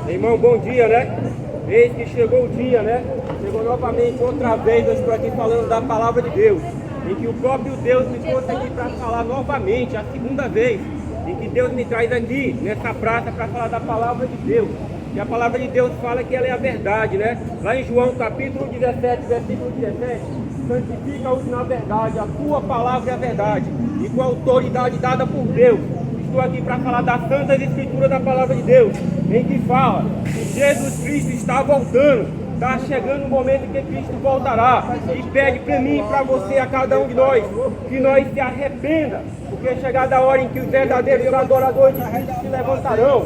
Irmão, bom dia, né? Eis que chegou o dia, né? Chegou novamente outra vez, eu estou aqui falando da palavra de Deus, em que o próprio Deus me trouxe aqui para falar novamente, a segunda vez, em que Deus me traz aqui, nessa praça, para falar da palavra de Deus. E a palavra de Deus fala que ela é a verdade, né? Lá em João capítulo 17, versículo 17, santifica-os na verdade, a tua palavra é a verdade, e com a autoridade dada por Deus. Estou aqui para falar das santas escrituras da palavra de Deus, em que fala que Jesus Cristo está voltando, está chegando o momento em que Cristo voltará, e pede para mim e para você, a cada um de nós, que nós se arrependa, porque é chegada a hora em que os verdadeiros adoradores de Cristo se levantarão,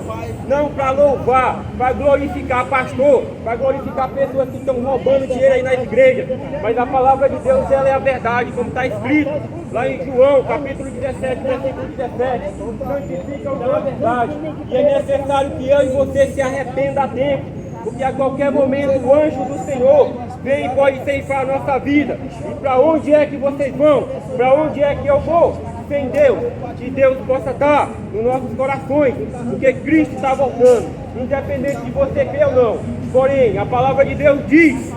não para louvar, para glorificar pastor, para glorificar pessoas que estão roubando dinheiro aí nas igrejas, mas a palavra de Deus, ela é a verdade, como está escrito lá em João, capítulo 17, versículo 17, santifica-os na verdade, e é necessário que eu e você se arrependa a tempo, porque a qualquer momento o anjo do Senhor vem e pode ceifar a nossa vida. E para onde é que vocês vão? Para onde é que eu vou? Sem Deus, que Deus possa estar nos nossos corações, porque Cristo está voltando, independente de você crer ou não. Porém, a palavra de Deus diz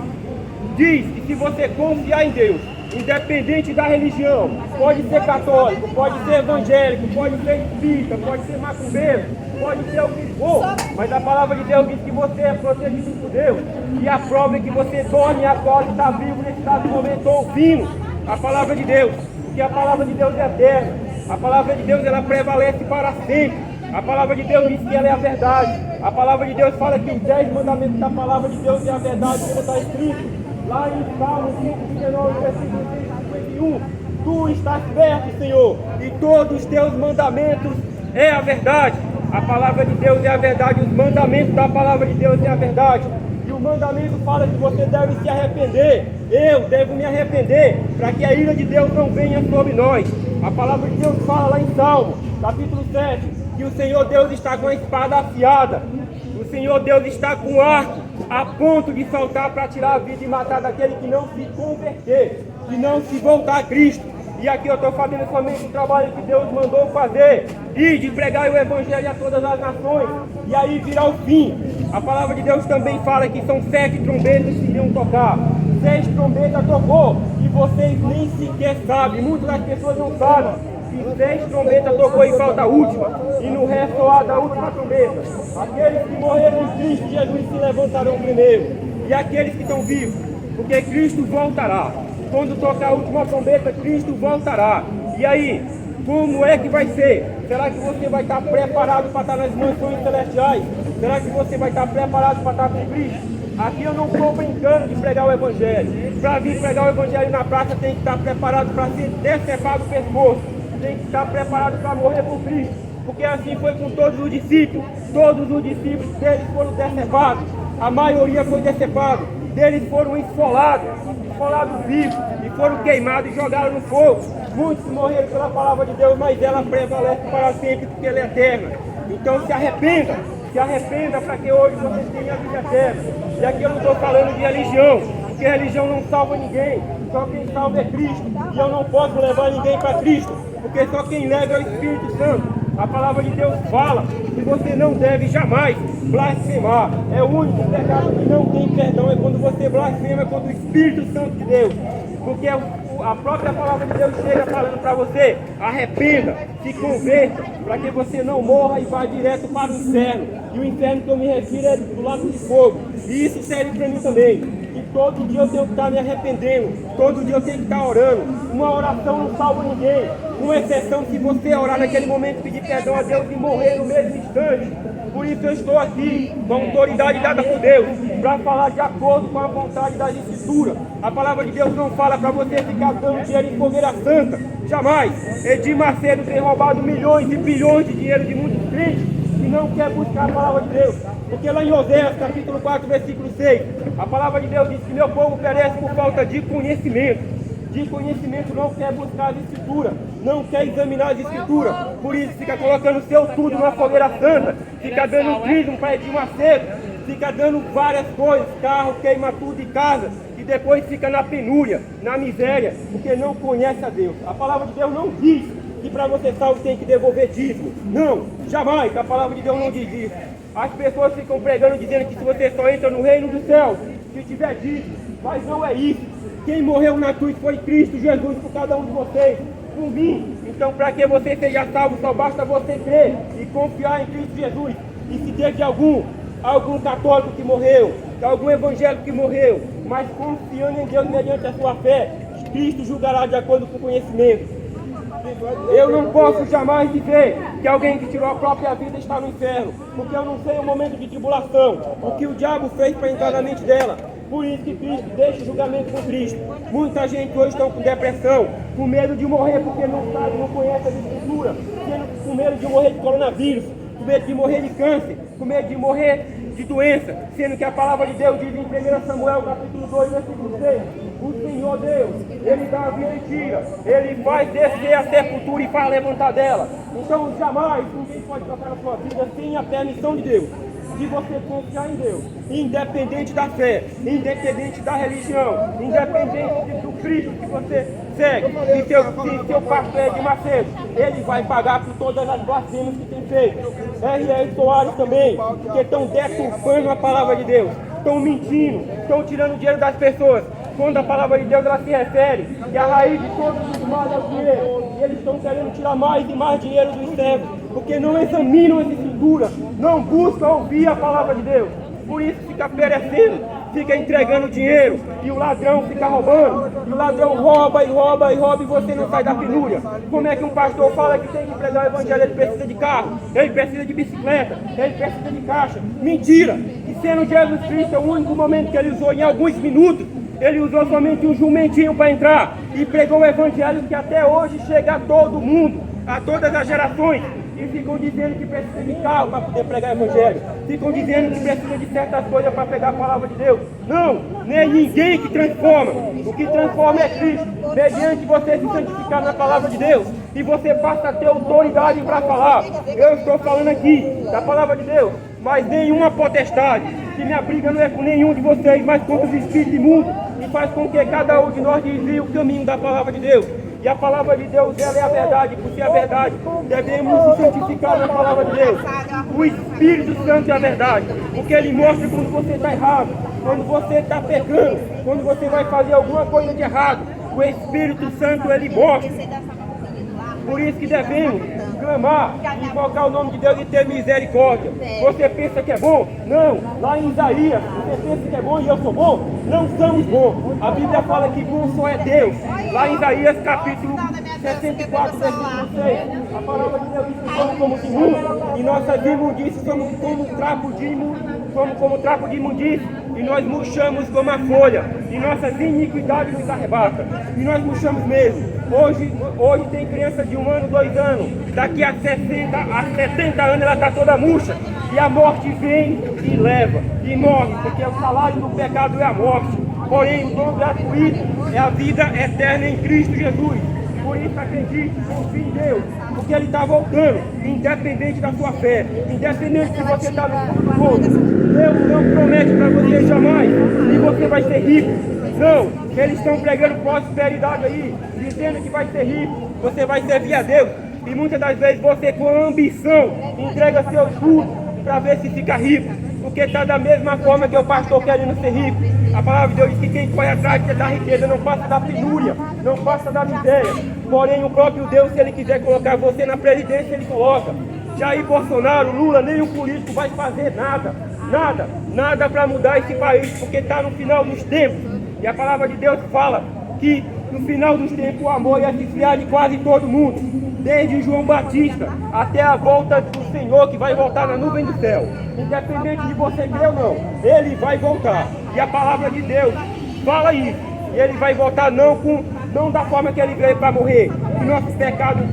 que se você confiar em Deus, independente da religião, pode ser católico, pode ser evangélico, pode ser espírita, pode ser macumbeiro, pode ser o que for, mas a palavra de Deus diz que você é protegido por Deus, e a prova é que você dorme agora e está vivo nesse exato momento ouvindo a palavra de Deus, porque a palavra de Deus é eterna, a palavra de Deus ela prevalece para sempre, a palavra de Deus diz que ela é a verdade, a palavra de Deus fala que os 10 mandamentos da palavra de Deus é a verdade, como está escrito lá em Salmos 119, versículo 151, tu estás perto, Senhor, e todos os teus mandamentos é a verdade. A palavra de Deus é a verdade, os mandamentos da palavra de Deus é a verdade. E o mandamento fala que você deve se arrepender, eu devo me arrepender, para que a ira de Deus não venha sobre nós. A palavra de Deus fala lá em Salmo, capítulo 7, que o Senhor Deus está com a espada afiada, o Senhor Deus está com o arco a ponto de saltar para tirar a vida e matar daquele que não se converter, que não se voltar a Cristo. E aqui eu estou fazendo somente o trabalho que Deus mandou fazer, e de pregar o Evangelho a todas as nações, e aí virá o fim. A palavra de Deus também fala que são 7 trombetas que iriam tocar. 6 trombetas tocou, e vocês nem sequer sabem, muitas das pessoas não sabem, que 6 trombetas tocou e falta a última, e no ressoar da última trombeta, aqueles que morreram em Cristo Jesus se levantarão primeiro, e aqueles que estão vivos, porque Cristo voltará. Quando tocar a última trombeta, Cristo voltará. E aí, como é que vai ser? Será que você vai estar preparado para estar nas mansões celestiais? Será que você vai estar preparado para estar com Cristo? Aqui eu não estou brincando de pregar o Evangelho. Para vir pregar o Evangelho na praça, tem que estar preparado para ser decepado o pescoço. Tem que estar preparado para morrer por Cristo. Porque assim foi com todos os discípulos. Todos os discípulos deles foram decepados. A maioria foi decepado. Deles foram esfolados vivos, e foram queimados e jogados no fogo. Muitos morreram pela palavra de Deus, mas ela prevalece para sempre, porque ela é eterna. Então se arrependa para que hoje você tenha a vida eterna. E aqui eu não estou falando de religião, porque religião não salva ninguém, só quem salva é Cristo, e eu não posso levar ninguém para Cristo, porque só quem leva é o Espírito Santo. A palavra de Deus fala que você não deve jamais blasfemar. É o único pecado que não tem perdão, é quando você blasfema contra o Espírito Santo de Deus. Porque a própria palavra de Deus chega falando para você: arrependa, se converta, para que você não morra e vá direto para o inferno. E o inferno que eu me refiro é do lago de fogo. E isso serve para mim também. E todo dia eu tenho que estar me arrependendo, todo dia eu tenho que estar orando. Uma oração não salva ninguém, com exceção se você orar naquele momento, pedir perdão a Deus e morrer no mesmo instante. Por isso eu estou aqui, com a autoridade dada por Deus, para falar de acordo com a vontade das Escrituras. A palavra de Deus não fala para você ficar dando dinheiro em fogueira santa. Jamais. Edir Macedo tem roubado milhões e bilhões de dinheiro de muitos crentes que não quer buscar a palavra de Deus. Porque lá em Oséias, capítulo 4, versículo 6, a palavra de Deus diz que meu povo perece por falta de conhecimento. De conhecimento, não quer buscar as Escrituras, não quer examinar as Escrituras, por isso fica colocando seu tudo numa fogueira santa, fica dando crisma para Edir Macedo, fica dando várias coisas, carro, queima tudo em casa, e depois fica na penúria, na miséria, porque não conhece a Deus. A palavra de Deus não diz que para você salvo tem que devolver dízimo, não, jamais, a palavra de Deus não diz isso. As pessoas ficam pregando dizendo que se você só entra no reino dos céus se tiver dízimo, mas não é isso. Quem morreu na cruz foi Cristo Jesus por cada um de vocês, por mim. Então, para que você seja salvo, só basta você crer e confiar em Cristo Jesus. E se teve algum católico que morreu, algum evangélico que morreu, mas confiando em Deus mediante a sua fé, Cristo julgará de acordo com o conhecimento. Eu não posso jamais dizer que alguém que tirou a própria vida está no inferno, porque eu não sei o momento de tribulação, o que o diabo fez para entrar na mente dela. Por isso que Cristo deixa o julgamento com Cristo. Muita gente hoje está com depressão, com medo de morrer porque não sabe, não conhece a Escritura, com medo de morrer de coronavírus, com medo de morrer de câncer, com medo de morrer de doença, sendo que a palavra de Deus diz em 1 Samuel capítulo 2, versículo 6, o Senhor Deus, Ele dá a vida e tira, Ele faz descer a sepultura e faz levantar dela. Então jamais ninguém pode tocar na sua vida sem a permissão de Deus. Se você confiar em Deus, independente da fé, independente da religião, independente do Cristo que você segue, se seu pastor é de Macedo, ele vai pagar por todas as blasfêmias que tem feito. R.R. Soares também, porque estão deturpando a palavra de Deus, estão mentindo, estão tirando o dinheiro das pessoas. Quando a palavra de Deus ela se refere que a raiz de todos os males é o dinheiro, e eles estão querendo tirar mais e mais dinheiro dos servos, porque não examinam as Escrituras, não buscam ouvir a palavra de Deus. Por isso fica perecendo, fica entregando dinheiro, e o ladrão fica roubando, e o ladrão rouba e rouba e rouba, e você não sai da penúria. Como é que um pastor fala que tem que pregar o evangelho, ele precisa de carro, ele precisa de bicicleta, ele precisa de caixa? Mentira! E sendo Jesus Cristo é o único momento que ele usou em alguns minutos, ele usou somente um jumentinho para entrar e pregou o evangelho que até hoje chega a todo mundo, a todas as gerações. E ficam dizendo que precisa de carro para poder pregar o evangelho. Ficam dizendo que precisa de certas coisas para pegar a palavra de Deus. Não, não é ninguém que transforma. O que transforma é Cristo. Mediante você se santificar na palavra de Deus, e você passa a ter autoridade para falar. Eu estou falando aqui da palavra de Deus, mas nenhuma potestade, que minha briga não é com nenhum de vocês, mas contra os espíritos imundos, e faz com que cada um de nós desvie o caminho da palavra de Deus. E a palavra de Deus, ela é a verdade, por ser a verdade, devemos nos santificar na palavra de Deus. O Espírito Santo é a verdade, porque ele mostra quando você está errado, quando você está pecando, quando você vai fazer alguma coisa de errado. O Espírito Santo, ele mostra. Por isso que devemos clamar, invocar o nome de Deus e ter misericórdia. Você pensa que é bom? Não. Lá em Isaías, você pensa que é bom e eu sou bom? Não somos bons. A Bíblia fala que bom só é Deus. Lá em Isaías capítulo 64, versículo 6, a palavra de Deus diz que somos como imundos, e nossas imundícias somos como trapo de imundícia, e nós murchamos como a folha, e nossas iniquidades nos arrebatam, e nós murchamos mesmo. Hoje tem criança de 1 ano, 2 anos, daqui a 70 anos ela está toda murcha, e a morte vem e leva, e morre, porque o salário do pecado é a morte, porém o dom gratuito é a vida eterna em Cristo Jesus. Por isso acredite, confie em Deus, porque Ele está voltando, independente da sua fé, independente se você está no fundo do poço. Deus não promete para você jamais que você vai ser rico. Não, eles estão pregando prosperidade aí, dizendo que vai ser rico, você vai servir a Deus. E muitas das vezes você, com ambição, entrega seu tudo para ver se fica rico, porque está da mesma forma que o pastor querendo ser rico. A palavra de Deus diz que quem corre atrás da riqueza não passa da penúria. não passa da miséria. Porém, o próprio Deus, se Ele quiser colocar você na presidência, Ele coloca. Jair Bolsonaro, Lula, nenhum político vai fazer nada para mudar esse país, porque está no final dos tempos. E a palavra de Deus fala que no final dos tempos o amor ia se esfriar de quase todo mundo, desde João Batista até a volta do Senhor, que vai voltar na nuvem do céu. Independente de você crer ou não, Ele vai voltar. E a palavra de Deus fala isso. E Ele vai voltar não da forma que Ele veio para morrer, que nossos pecados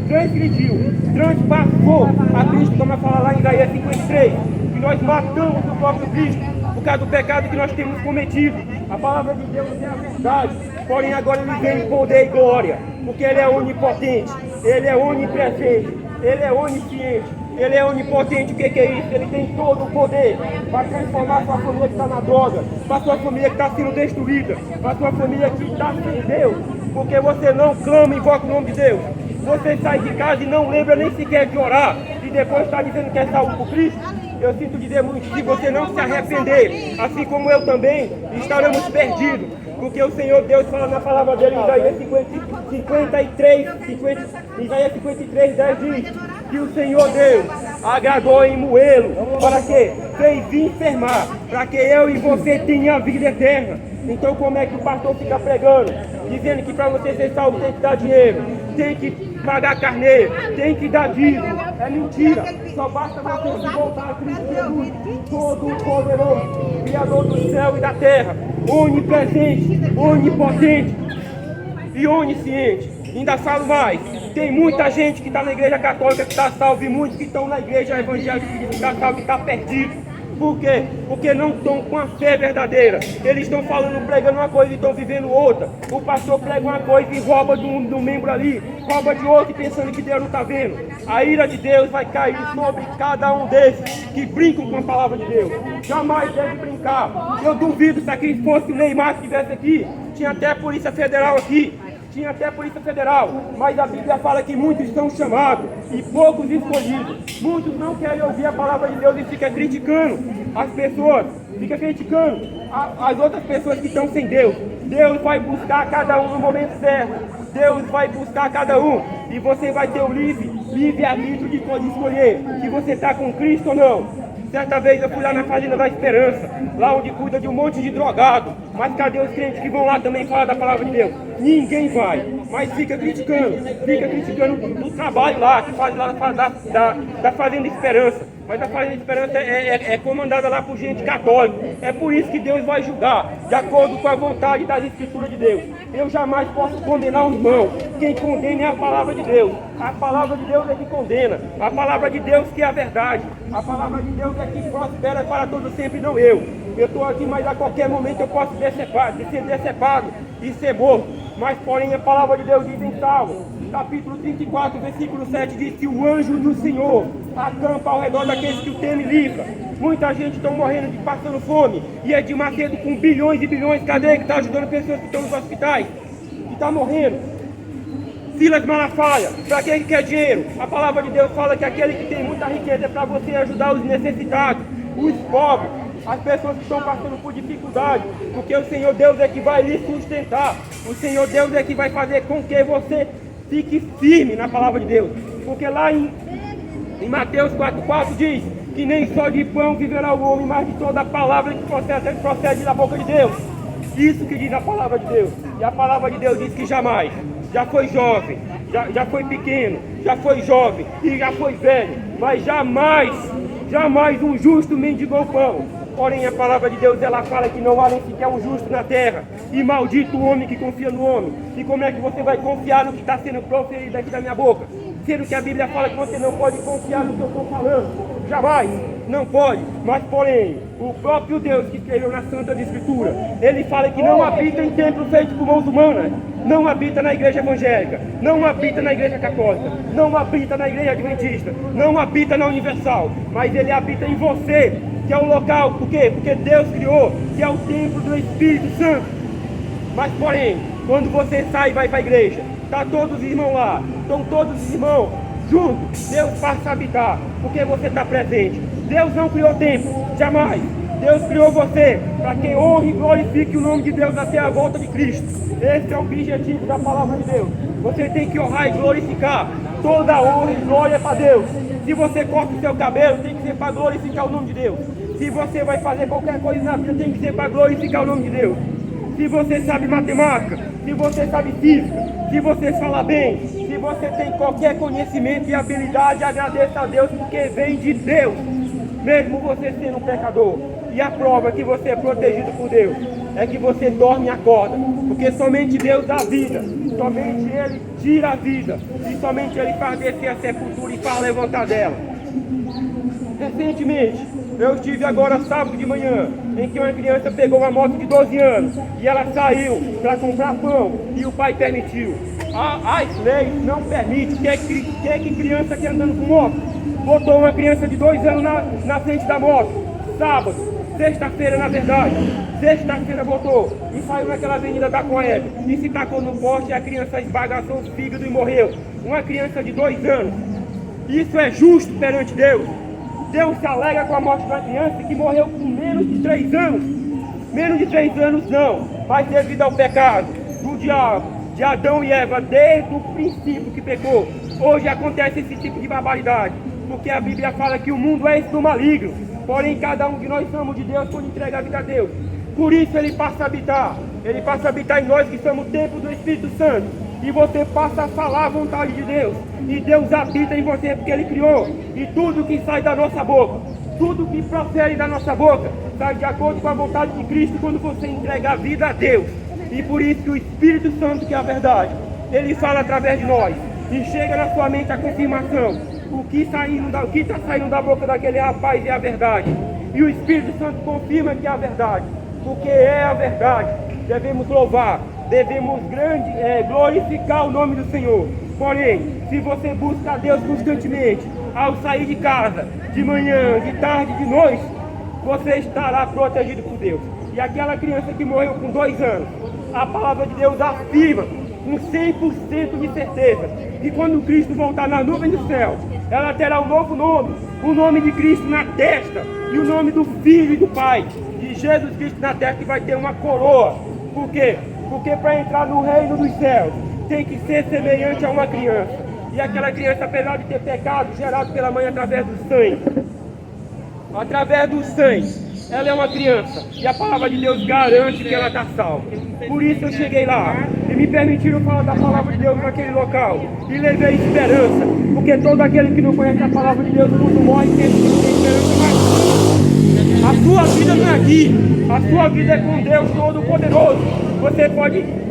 transpassou a Cristo, como fala lá em Isaías 53, que nós matamos o próprio Cristo por causa do pecado que nós temos cometido. A palavra de Deus é a verdade, porém agora Ele vem em poder e glória, porque Ele é onipotente, Ele é onipresente, Ele é onisciente, Ele é onipotente. O que é isso? Ele tem todo o poder para transformar a sua família que está na droga, para a sua família que está sendo destruída, para a sua família que está sem Deus, porque você não clama e invoca o nome de Deus. Você sai de casa e não lembra nem sequer de orar, e depois está dizendo que é salvo por Cristo. Eu sinto dizer muito, se você não se arrepender, assim como eu também, estaremos perdidos. Porque o Senhor Deus fala na palavra dele, em Isaías 53, 10 diz que o Senhor Deus agradou em moê-lo. Para quê? Fez enfermar, para que eu e você tenha a vida eterna. Então como é que o pastor fica pregando, dizendo que para você ser salvo tem que dar dinheiro, tem que pagar carneiro, tem que dar dízimo? É mentira. Só basta você se voltar a Cristo Jesus, todo poderoso, Criador do céu e da terra, onipresente, onipotente e onisciente. Ainda falo mais, tem muita gente que está na igreja católica que está salvo, e muitos que estão na igreja evangélica que está salvo, que está perdido. Por quê? Porque não estão com a fé verdadeira. Eles estão falando, pregando uma coisa e estão vivendo outra. O pastor prega uma coisa e rouba de um membro ali, rouba de outro, pensando que Deus não está vendo. A ira de Deus vai cair sobre cada um desses que brincam com a palavra de Deus. Jamais deve brincar. Eu duvido, se aqui fosse o Neymar que estivesse aqui, tinha até a Polícia Federal aqui. Tinha até a Polícia Federal, mas a Bíblia fala que muitos são chamados e poucos escolhidos. Muitos não querem ouvir a palavra de Deus e ficam criticando as pessoas, ficam criticando as outras pessoas que estão sem Deus. Deus vai buscar cada um no momento certo. Deus vai buscar cada um e você vai ter o livre-arbítrio de escolher se você está com Cristo ou não. Certa vez eu fui lá na Fazenda da Esperança, lá onde cuida de um monte de drogado. Mas cadê os crentes que vão lá também falar da palavra de Deus? Ninguém vai, mas fica criticando o trabalho lá, que faz lá da Fazenda Esperança. Mas a Fazenda Esperança é comandada lá por gente católica. É por isso que Deus vai julgar, de acordo com a vontade das Escrituras de Deus. Eu jamais posso condenar um irmão. Quem condena é a palavra de Deus. A palavra de Deus é que condena. A palavra de Deus que é a verdade. A palavra de Deus é que prospera para todo sempre, não eu. Eu estou aqui, mas a qualquer momento eu posso ser decepado e ser morto. Mas porém a palavra de Deus diz em Salmo, capítulo 34, versículo 7, diz que o anjo do Senhor acampa ao redor daqueles que o temem e livra. Muita gente está morrendo, passando fome, e é de Macedo com bilhões e bilhões, cadê que está ajudando pessoas que estão nos hospitais, que está morrendo? Silas Malafaia, para quem quer dinheiro? A palavra de Deus fala que aquele que tem muita riqueza é para você ajudar os necessitados, os pobres, as pessoas que estão passando por dificuldade, porque o Senhor Deus é que vai lhe sustentar. O Senhor Deus é que vai fazer com que você fique firme na palavra de Deus. Porque lá em Mateus 4,4 diz que nem só de pão viverá o homem, mas de toda a palavra que procede da boca de Deus. Isso que diz a palavra de Deus. E a palavra de Deus diz que jamais, já foi jovem, já foi pequeno, já foi jovem e já foi velho, mas jamais um justo mendigou pão. Porém a palavra de Deus, ela fala que não há nem sequer um justo na terra, e maldito o homem que confia no homem. E como é que você vai confiar no que está sendo proferido aqui da minha boca? Sendo que a Bíblia fala que você não pode confiar no que eu estou falando. Jamais, não pode. Mas porém, o próprio Deus que escreveu na Santa Escritura, ele fala que não habita em templo feito por mãos humanas, não habita na igreja evangélica, não habita na igreja católica, não habita na igreja adventista, não habita na universal, mas ele habita em você, que é o local. Por quê? Porque Deus criou, que é o templo do Espírito Santo. Mas porém, quando você sai e vai para a igreja, está todos os irmãos lá, estão todos os irmãos juntos, Deus passa a habitar, porque você está presente. Deus não criou templo, jamais. Deus criou você para que honre e glorifique o nome de Deus até a volta de Cristo. Esse é o objetivo da palavra de Deus. Você tem que honrar e glorificar. Toda honra e glória é para Deus. Se você corta o seu cabelo, tem que ser para glorificar o nome de Deus. Se você vai fazer qualquer coisa na vida, tem que ser para glorificar o nome de Deus. Se você sabe matemática, se você sabe física, se você fala bem, se você tem qualquer conhecimento e habilidade, agradeça a Deus porque vem de Deus, mesmo você sendo um pecador. E a prova que você é protegido por Deus é que você dorme e acorda, porque somente Deus dá vida, somente Ele tira a vida, e somente Ele faz descer a sepultura e faz levantar dela. Recentemente, eu estive agora sábado de manhã, em que uma criança pegou uma moto de 12 anos e ela saiu para comprar pão e o pai permitiu. As leis não permitem. Que criança que andando com moto? Botou uma criança de 2 anos na frente da moto, sábado, sexta-feira na verdade. Sexta-feira botou e saiu naquela avenida da Coeb e se tacou no poste e a criança esbagaçou os fígados e morreu. Uma criança de 2 anos. Isso é justo perante Deus? Deus se alegra com a morte de uma criança que morreu com menos de 3 anos. Menos de 3 anos não, mas devido ao pecado do diabo, de Adão e Eva, desde o princípio que pecou. Hoje acontece esse tipo de barbaridade, porque a Bíblia fala que o mundo é esse do maligno. Porém, cada um de nós somos de Deus quando entrega a vida a Deus. Por isso Ele passa a habitar. Ele passa a habitar em nós que somos o templo do Espírito Santo. E você passa a falar a vontade de Deus. E Deus habita em você porque Ele criou. E tudo que sai da nossa boca, tudo que procede da nossa boca, sai de acordo com a vontade de Cristo quando você entrega a vida a Deus. E por isso que o Espírito Santo, que é a verdade, Ele fala através de nós. E chega na sua mente a confirmação. O que está saindo da boca daquele rapaz é a verdade. E o Espírito Santo confirma que é a verdade. Porque é a verdade. Devemos louvar, devemos glorificar o nome do Senhor. Porém, se você busca a Deus constantemente, ao sair de casa, de manhã, de tarde, de noite, você estará protegido por Deus. E aquela criança que morreu com 2 anos, a palavra de Deus afirma com 100% de certeza que quando Cristo voltar na nuvem do céu, ela terá um novo nome, o nome de Cristo na testa e o nome do Filho e do Pai, de Jesus Cristo na testa, que vai ter uma coroa. Por quê? Porque para entrar no reino dos céus tem que ser semelhante a uma criança. E aquela criança, apesar de ter pecado gerado pela mãe através do sangue, ela é uma criança, e a palavra de Deus garante que ela está salva. Por isso eu cheguei lá, e me permitiram falar da palavra de Deus naquele local, e levei esperança, porque todo aquele que não conhece a palavra de Deus, quando morre, tem esperança mais. A sua vida não é aqui, a sua vida é com Deus Todo-Poderoso.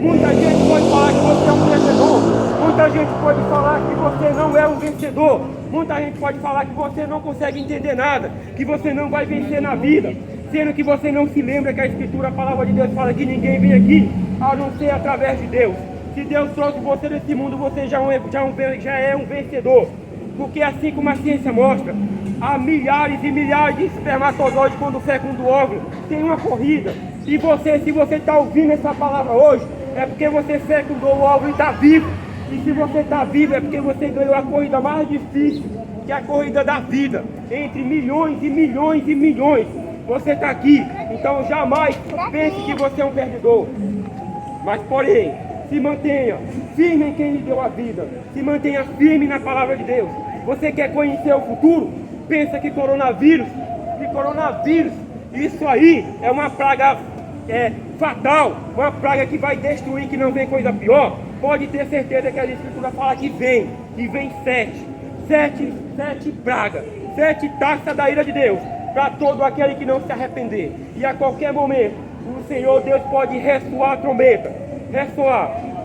Muita gente pode falar que você é um vencedor, muita gente pode falar que você não é um vencedor, muita gente pode falar que você não consegue entender nada, que você não vai vencer na vida, sendo que você não se lembra que a Escritura, a palavra de Deus, fala que ninguém vem aqui a não ser através de Deus. Se Deus trouxe você desse mundo, você já é um vencedor, porque assim como a ciência mostra, há milhares e milhares de espermatozoides quando fecundam o óvulo, tem uma corrida. E você, se você está ouvindo essa palavra hoje, é porque você fecundou o óvulo e está vivo. E se você está vivo, é porque você ganhou a corrida mais difícil, que é a corrida da vida, entre milhões e milhões e milhões. Você está aqui, então jamais pense que você é um perdedor. Mas porém, se mantenha firme em quem lhe deu a vida, se mantenha firme na palavra de Deus. Você quer conhecer o futuro? Pensa que coronavírus, isso aí é uma praga fatal, uma praga que vai destruir, que não vem coisa pior. Pode ter certeza que a Escritura fala que vem 7 pragas, 7 taças da ira de Deus, para todo aquele que não se arrepender. E a qualquer momento, o Senhor Deus pode ressoar a trombeta,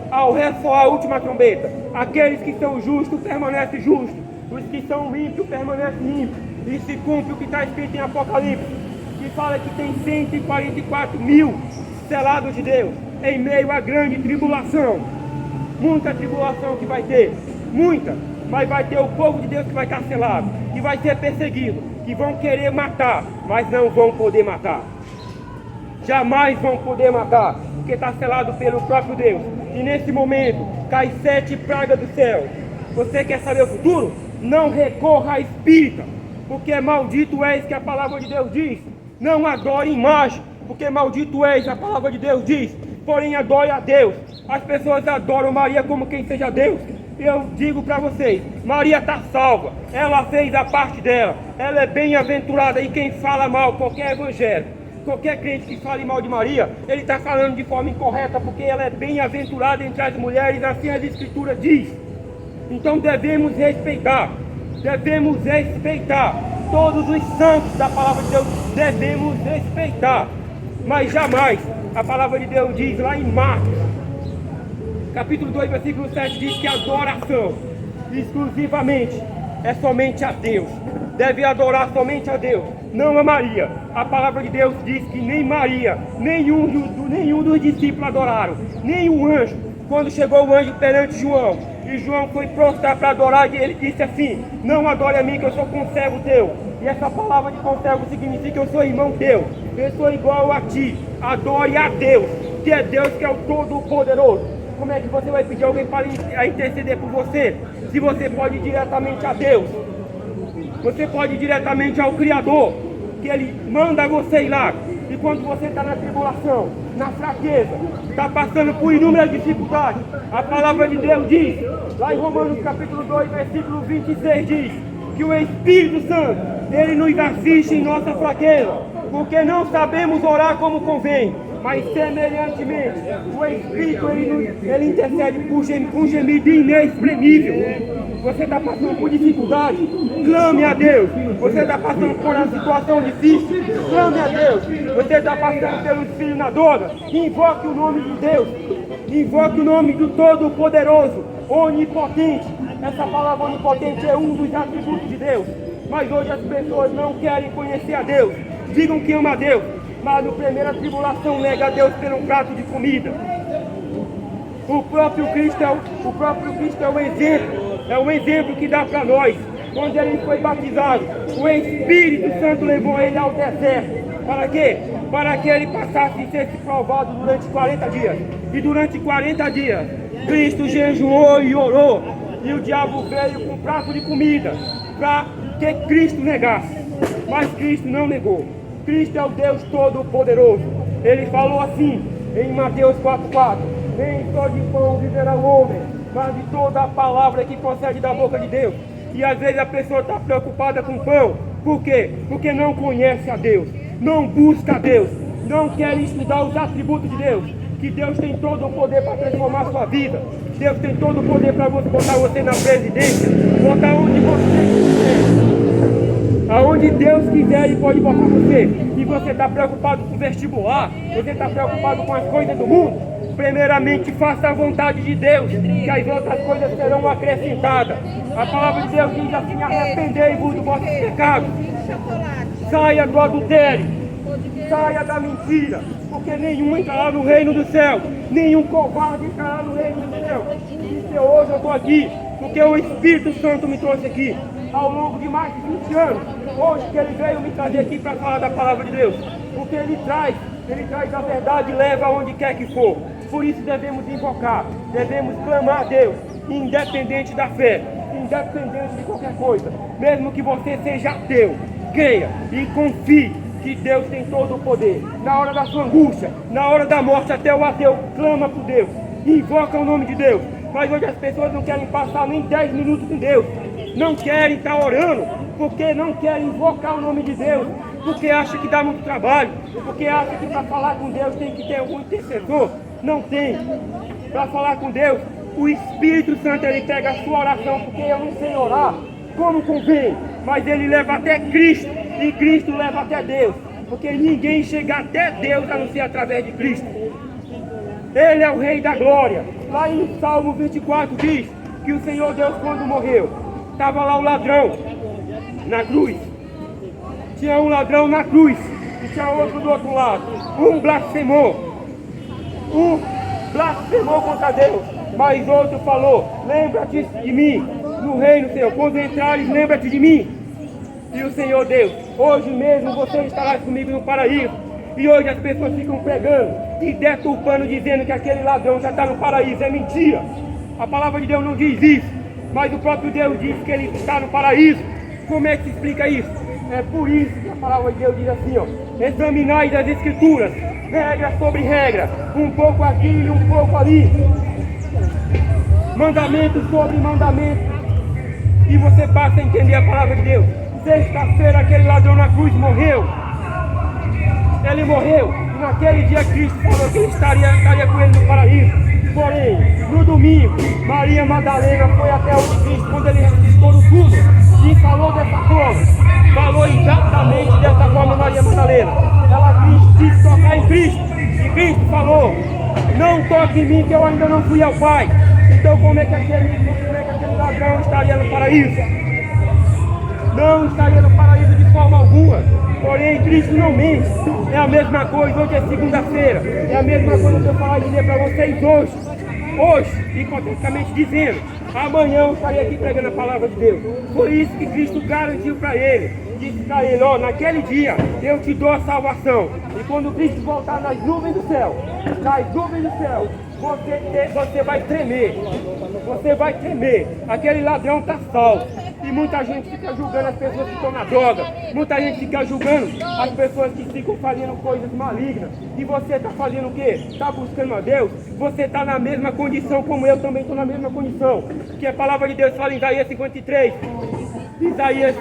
ao ressoar a última trombeta, aqueles que são justos permanecem justos, os que são ímpios permanecem ímpios, e se cumpre o que está escrito em Apocalipse, que fala que tem 144 mil selados de Deus, em meio à grande tribulação. Muita tribulação que vai ter, muita, mas vai ter o povo de Deus que vai estar selado, que vai ser perseguido, que vão querer matar, mas não vão poder matar. Jamais vão poder matar, porque está selado pelo próprio Deus. E nesse momento, cai 7 pragas do céu. Você quer saber o futuro? Não recorra à espírita, porque maldito és, que a palavra de Deus diz, Não adore imagem, porque maldito és, a palavra de Deus diz. Porém adore a Deus. As pessoas adoram Maria como quem seja Deus. Eu digo para vocês, Maria está salva, ela fez a parte dela, ela é bem-aventurada. E quem fala mal, qualquer evangelho, qualquer crente que fale mal de Maria, ele está falando de forma incorreta, porque ela é bem-aventurada entre as mulheres, assim as Escrituras diz. Então devemos respeitar todos os santos da palavra de Deus, devemos respeitar, mas jamais, a palavra de Deus diz lá em Marcos, capítulo 2, versículo 7, diz que a adoração exclusivamente é somente a Deus. Deve adorar somente a Deus, não a Maria. A palavra de Deus diz que nem Maria, nenhum dos discípulos adoraram, nem o anjo. Quando chegou o anjo perante João, e João foi prostrar para adorar, e ele disse assim: não adore a mim, que eu sou conservo teu. E essa palavra de conservo significa que eu sou irmão teu, eu sou igual a ti. Adore a Deus, que é Deus que é o Todo-Poderoso. Como é que você vai pedir alguém para interceder por você, se você pode ir diretamente a Deus? Você pode ir diretamente ao Criador, que Ele manda você ir lá. E quando você está na tribulação, na fraqueza, está passando por inúmeras dificuldades, a palavra de Deus diz, lá em Romanos capítulo 2, versículo 26, diz que o Espírito Santo, Ele nos assiste em nossa fraqueza, porque não sabemos orar como convém. Mas semelhantemente, o Espírito ele intercede com gemido inexprimível. Você está passando por dificuldade, clame a Deus. Você está passando por uma situação difícil, clame a Deus. Você está passando pelos filhos na dor, invoque o nome de Deus. Invoque o nome do Todo-Poderoso, Onipotente. Essa palavra onipotente é um dos atributos de Deus. Mas hoje as pessoas não querem conhecer a Deus. Digam que ama a Deus, mas no primeira tribulação nega a Deus por um prato de comida. O próprio Cristo é um exemplo que dá para nós. Quando ele foi batizado, o Espírito Santo levou ele ao deserto. Para quê? Para que ele passasse a ser provado durante 40 dias. E durante 40 dias, Cristo jejuou e orou. E o diabo veio com um prato de comida para que Cristo negasse. Mas Cristo não negou. Cristo é o Deus Todo-Poderoso. Ele falou assim em Mateus 4,4: nem só de pão viverá o homem, mas de toda a palavra que procede da boca de Deus. E às vezes a pessoa está preocupada com pão. Por quê? Porque não conhece a Deus, não busca a Deus, não quer estudar os atributos de Deus. Que Deus tem todo o poder para transformar a sua vida. Deus tem todo o poder para botar você na presidência, botar onde você quiser. Aonde Deus quiser, Ele pode botar você. E você está preocupado com o vestibular, você está preocupado com as coisas do mundo. Primeiramente faça a vontade de Deus, que as outras coisas serão acrescentadas. A palavra de Deus diz assim: arrependei-vos do vosso pecado, saia do adultério, saia da mentira, porque nenhum entrará no reino do céu, nenhum covarde entrará no reino do céu. E hoje eu estou aqui, porque o Espírito Santo me trouxe aqui, ao longo de mais de 20 anos, hoje que Ele veio me trazer aqui para falar da palavra de Deus, porque Ele traz a verdade e leva aonde quer que for. Por isso devemos invocar, devemos clamar a Deus, independente da fé, independente de qualquer coisa. Mesmo que você seja ateu, creia e confie que Deus tem todo o poder. Na hora da sua angústia, na hora da morte, até o ateu clama por Deus, invoca o nome de Deus. Mas hoje as pessoas não querem passar nem 10 minutos com Deus, não querem estar orando, porque não querem invocar o nome de Deus, porque acham que dá muito trabalho, porque acham que para falar com Deus tem que ter algum intercessor. Não tem. Para falar com Deus, o Espírito Santo ele pega a sua oração, porque eu não sei orar como convém, mas ele leva até Cristo, e Cristo leva até Deus, porque ninguém chega até Deus a não ser através de Cristo. Ele é o Rei da Glória. Lá em Salmo 24 diz que o Senhor Deus, quando morreu, estava lá o ladrão na cruz. Tinha um ladrão na cruz e tinha outro do outro lado. Um blasfemou contra Deus, mas outro falou: lembra-te de mim no reino, Senhor, quando entrares, lembra-te de mim. E o Senhor Deus: hoje mesmo você estará comigo no paraíso. E hoje as pessoas ficam pregando e deturpando, dizendo que aquele ladrão já está no paraíso. É mentira. A palavra de Deus não diz isso, mas o próprio Deus diz que ele está no paraíso. Como é que se explica isso? É por isso que a palavra de Deus diz assim, ó: examinai das Escrituras, regra sobre regra, um pouco aqui e um pouco ali, mandamento sobre mandamento, e você passa a entender a palavra de Deus. Sexta-feira aquele ladrão na cruz morreu. Ele morreu, e naquele dia Cristo falou que ele estaria com ele no paraíso. Porém, no domingo, Maria Madalena foi até o Cristo quando ele ressuscitou no túmulo e falou dessa forma. Falou exatamente dessa forma Maria Madalena. Ela quis tocar em Cristo, e Cristo falou: não toque em mim que eu ainda não fui ao Pai. Então como é que aquele ladrão estaria no paraíso? Não estaria no paraíso de forma alguma. Porém, Cristo não mente. É a mesma coisa, hoje é segunda-feira. É a mesma coisa que eu falar dizer para vocês hoje. Hoje, hipoteticamente dizendo, amanhã eu estarei aqui pregando a palavra de Deus. Foi isso que Cristo garantiu para ele. Disse para ele: ó, naquele dia eu te dou a salvação. E quando Cristo voltar nas nuvens do céu, você vai tremer. Você vai tremer. Aquele ladrão está salvo. E muita gente fica julgando as pessoas que estão na droga. Muita gente fica julgando as pessoas que ficam fazendo coisas malignas. E você está fazendo o quê? Está buscando a Deus? Você está na mesma condição como eu também estou na mesma condição. Que a palavra de Deus fala em Isaías 53. Isaías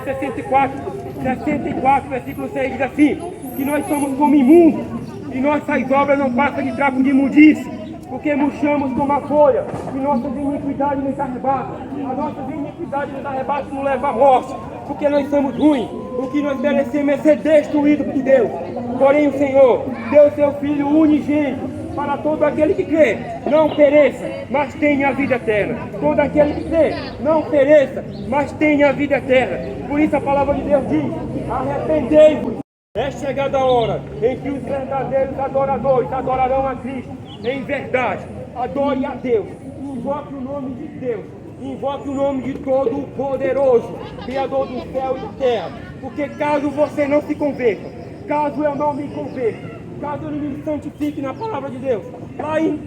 64, versículo 6 diz assim: que nós somos como imundos, e nossas obras não passam de trapo de imundície, porque murchamos como a folha, e nossas iniquidades nos arrebatam. As nossas iniquidades nos arrebatam e nos levam à morte, porque nós somos ruins. O que nós merecemos é ser destruído por Deus. Porém o Senhor deu seu Filho unigênito para todo aquele que crê, não pereça, mas tenha a vida eterna. Todo aquele que crê, não pereça, mas tenha a vida eterna. Por isso a palavra de Deus diz: arrependei-vos. É chegada a hora em que os verdadeiros adoradores adorarão a Cristo em verdade. Adore a Deus, invoque o nome de Deus, invoque o nome de Todo-Poderoso, Criador do céu e da terra. Porque caso você não se converta, caso eu não me converta, caso eu não me santifique na palavra de Deus,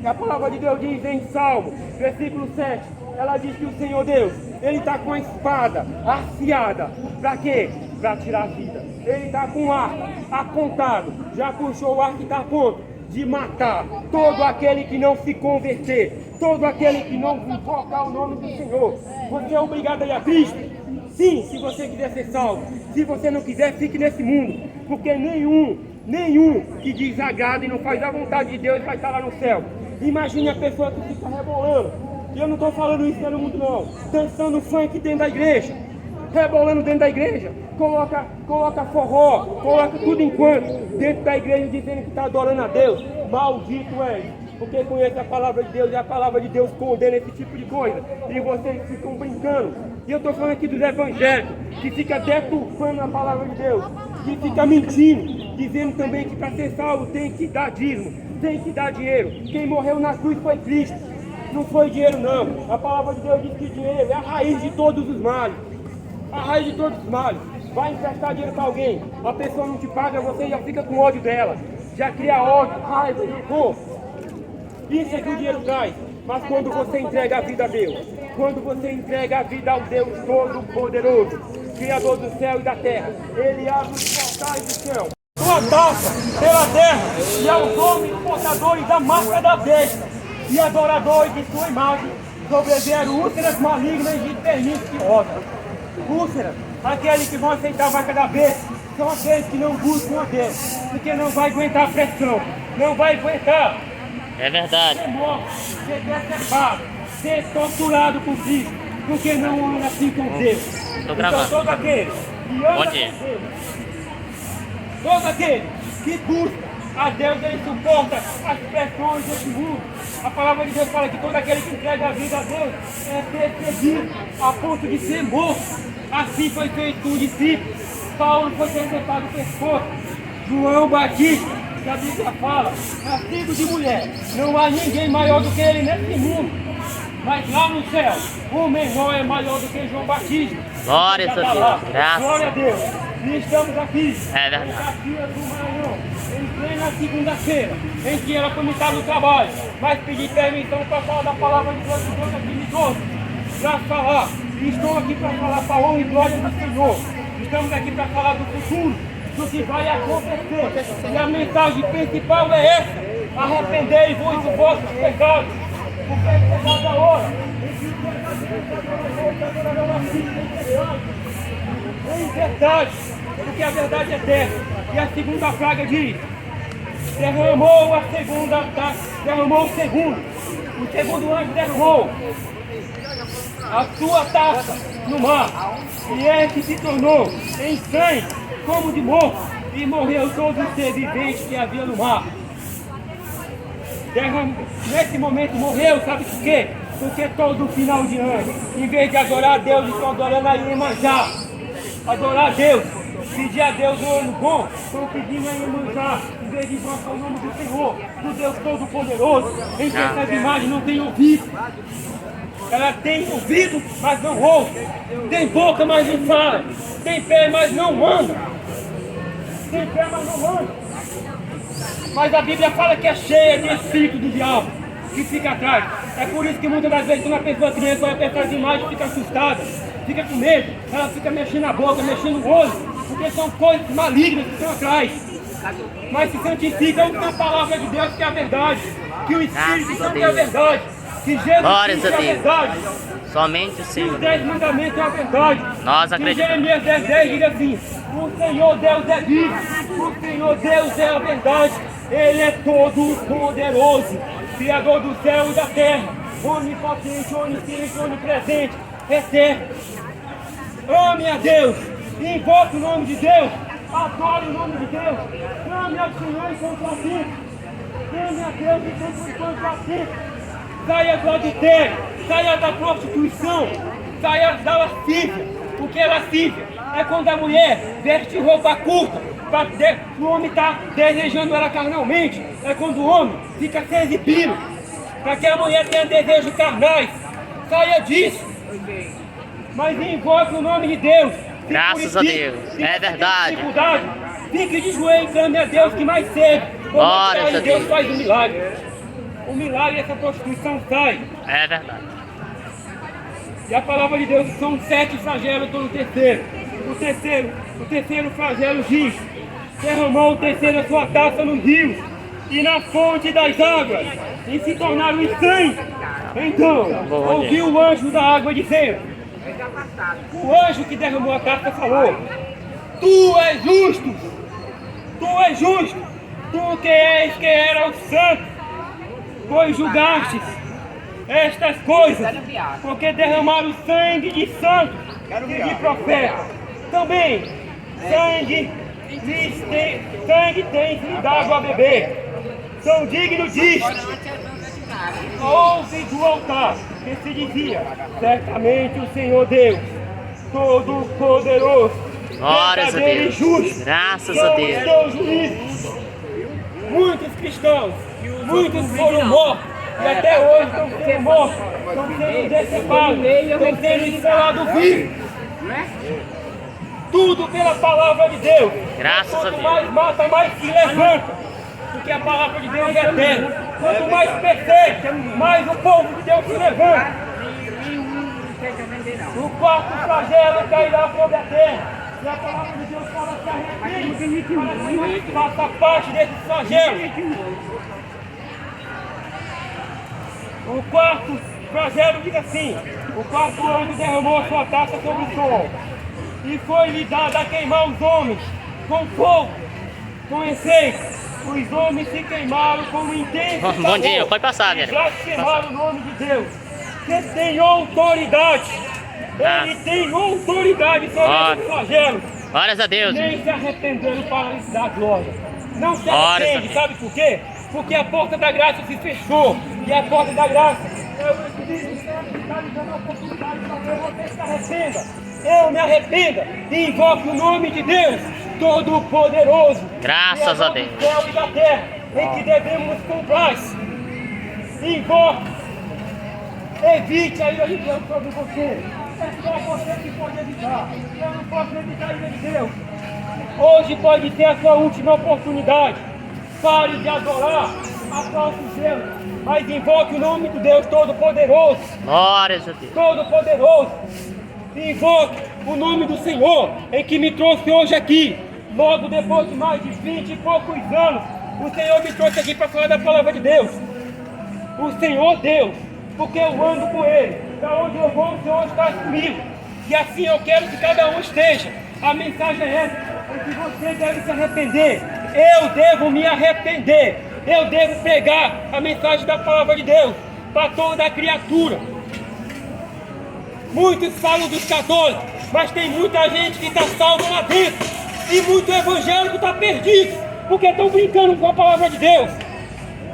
a palavra de Deus diz em Salmo, versículo 7, ela diz que o Senhor Deus, Ele está com a espada afiada. Para quê? Para tirar a vida. Ele está com o arco apontado, já puxou o arco e está a ponto de matar todo aquele que não se converter, todo aquele que não invocar o nome do Senhor. Você é obrigado a ir a Cristo? Sim, se você quiser ser salvo. Se você não quiser, fique nesse mundo, porque nenhum que desagrada e não faz a vontade de Deus vai estar lá no céu. Imagine a pessoa que fica rebolando, e eu não estou falando isso pelo mundo não, dançando funk dentro da igreja, rebolando dentro da igreja, coloca forró, coloca tudo enquanto dentro da igreja, dizendo que está adorando a Deus. Maldito é, porque conhece a palavra de Deus, e a palavra de Deus condena esse tipo de coisa, e vocês ficam brincando. E eu estou falando aqui dos evangélicos, que fica deturpando a palavra de Deus, que fica mentindo, dizendo também que para ser salvo tem que dar dízimo, tem que dar dinheiro. Quem morreu na cruz foi Cristo, não foi dinheiro não. A palavra de Deus diz que dinheiro é a raiz de todos os males. A raiz de todos os males. Vai emprestar dinheiro para alguém, a pessoa não te paga, você já fica com ódio dela, já cria ódio, raiva, rancor. Isso é que o dinheiro traz. Mas quando você entrega a vida a Deus, quando você entrega a vida ao Deus Todo-Poderoso, Criador do céu e da terra, Ele abre os portais do céu, sua taça pela terra, e aos homens portadores da marca da besta e adoradores de sua imagem sobreviveram úlceras malignas e perniciosas. Úlceras, aqueles que vão aceitar a marca da besta, são aqueles que não buscam a Deus, porque não vai aguentar a pressão, não vai aguentar. É verdade. Ser morto, ser decepado, ser torturado por Cristo, porque não anda assim com Deus. Estou gravando. Então todo aquele que anda com Deus, todo aquele que busca a Deus, ele suporta as pressões desse mundo. A palavra de Deus fala que todo aquele que entrega a vida a Deus é perseguido a ponto de ser morto. Assim foi feito com o discípulo. Paulo foi decepado o pescoço. João Batista, que a Bíblia fala, nascido de mulher, não há ninguém maior do que ele nesse mundo. Mas lá no céu, o menor é maior do que João Batista. Glória a Deus, graças. Glória a Deus. E estamos aqui, É verdade. em Caxias do Maranhão, em plena segunda-feira, em que ela começava no trabalho, mas pedi permissão para falar da palavra de Deus que Deus aqui me trouxe, para falar. E estou aqui para falar para a honra e glória do Senhor. estamos aqui para falar do futuro, do que vai acontecer. E a mensagem principal é essa: arrependei-vos dos vossos pecados, porque é chegada a hora em que em verdade, porque a verdade é eterna. E a segunda praga diz: derramou a segunda, derramou o segundo anjo derramou a sua taça no mar, e este se tornou em sangue como de morto, e morreu todo o ser vivente que havia no mar. Nesse momento morreu, sabe por quê? Porque todo final de ano, em vez de adorar a Deus, estão adorando a Iemanjá. Adorar a Deus, pedir a Deus um ano bom, estão pedindo a Iemanjá, em vez de invocar o nome do Senhor, do Deus Todo-Poderoso. Em que essas imagens não têm ouvido. Ela tem ouvido, mas não ouve. Tem boca, mas não fala. Tem pé, mas não anda. Tem pé, mas não anda. Mas a Bíblia fala que é cheia de espírito do diabo que fica atrás. É por isso que muitas das vezes quando a pessoa criança vai apertar as imagens, fica assustada, fica com medo, ela fica mexendo a boca, mexendo o olho, porque são coisas malignas que estão atrás. Mas se santifica na palavra de Deus, que é a verdade, que o Espírito Santo é a verdade, que Jesus Cristo é a verdade. Somente o Senhor. Os 10 mandamentos é a verdade. Nós acreditamos. Jeremias 10:10 diz assim: o Senhor Deus é vivo, o Senhor Deus é a verdade, Ele é todo poderoso, Criador do céu e da terra, onipotente, onisciente, onipresente, eterno. Ame a Deus, invoque o nome de Deus, adore o nome de Deus, ame ao Senhor enquanto assim, ame a Deus enquanto assim. Saia do adultério, saia da prostituição, saia da lascívia. O que é lascívia? É quando a mulher veste roupa curta, o homem está desejando ela carnalmente. É quando o homem fica se exibindo, para que a mulher tenha desejos carnais. Saia disso, mas invoque o nome de Deus. Graças a Deus, é verdade. Fique de joelho e clame a Deus que mais cedo, Glória a Deus faz um milagre. O milagre dessa prostituição sai. É verdade. E a palavra de Deus são 7 flagelos, estou no terceiro. O terceiro flagelo diz: derramou o terceiro a sua taça nos rios e na fonte das águas, e se tornaram em sangue. Então, ouviu o anjo da água dizendo, o anjo que derramou a taça falou: tu és justo, tu que és que era o santo, pois julgastes estas coisas, porque derramaram sangue de santos e de profetas. Também sangue tem água a beber. São dignos disto. Ouve do altar que se dizia: certamente o Senhor Deus, Todo-Poderoso, verdadeiro e justo, graças a Deus. São os teus juízos. Muitos cristãos, muitos foram mortos, e até hoje estão sendo mortos, estão sendo decepados, estão sendo encelados vivos. Tudo pela palavra de Deus. Graças a Deus. Quanto mais mata, mais se levanta, porque a palavra de Deus é eterna. Quanto mais persegue, mais o povo de Deus se levanta. O quarto flagelo cairá sobre a terra. E a palavra de Deus fala que arrepende, faça parte desse flagelo. O quarto flagelo diz assim: o quarto anjo derramou a sua taça sobre o sol, e foi-lhe dado a queimar os homens com fogo, com essência. Os homens se queimaram com um intenso calor. Bom dia, pode passar, velho. Blasfemaram o nome de Deus, que tem autoridade. Ele tem autoridade sobre esse flagelo. Glórias a Deus. Nem se arrependeram para lhes dar glória. Não se arrepende, sabe por quê? Porque a porta da graça se fechou. E a porta da graça é o Espírito Santo que está lhe dando a oportunidade para que você se arrependa. Eu me arrependa e invoque o nome de Deus Todo-Poderoso. Graças a Deus. Do céu e da terra, em que devemos comprar. Invoque. Evite a ira de Deus sobre você. É só você que pode evitar. Eu não posso evitar a ira de Deus. Hoje pode ser a sua última oportunidade. Pare de adorar a falso Deus, mas invoque o nome do Deus Todo-Poderoso. Glórias a Deus. Todo-Poderoso. Invoque o nome do Senhor em que me trouxe hoje aqui. Logo depois de mais de 20 e poucos anos, o Senhor me trouxe aqui para falar da palavra de Deus. O Senhor Deus, porque eu ando com Ele. Para onde eu vou, o Senhor está comigo. E assim eu quero que cada um esteja. A mensagem é essa, é que você deve se arrepender. Eu devo me arrepender. Eu devo pregar a mensagem da palavra de Deus para toda a criatura. Muitos falam dos católicos, mas tem muita gente que está salva lá dentro. E muito evangélico está perdido, porque estão brincando com a palavra de Deus.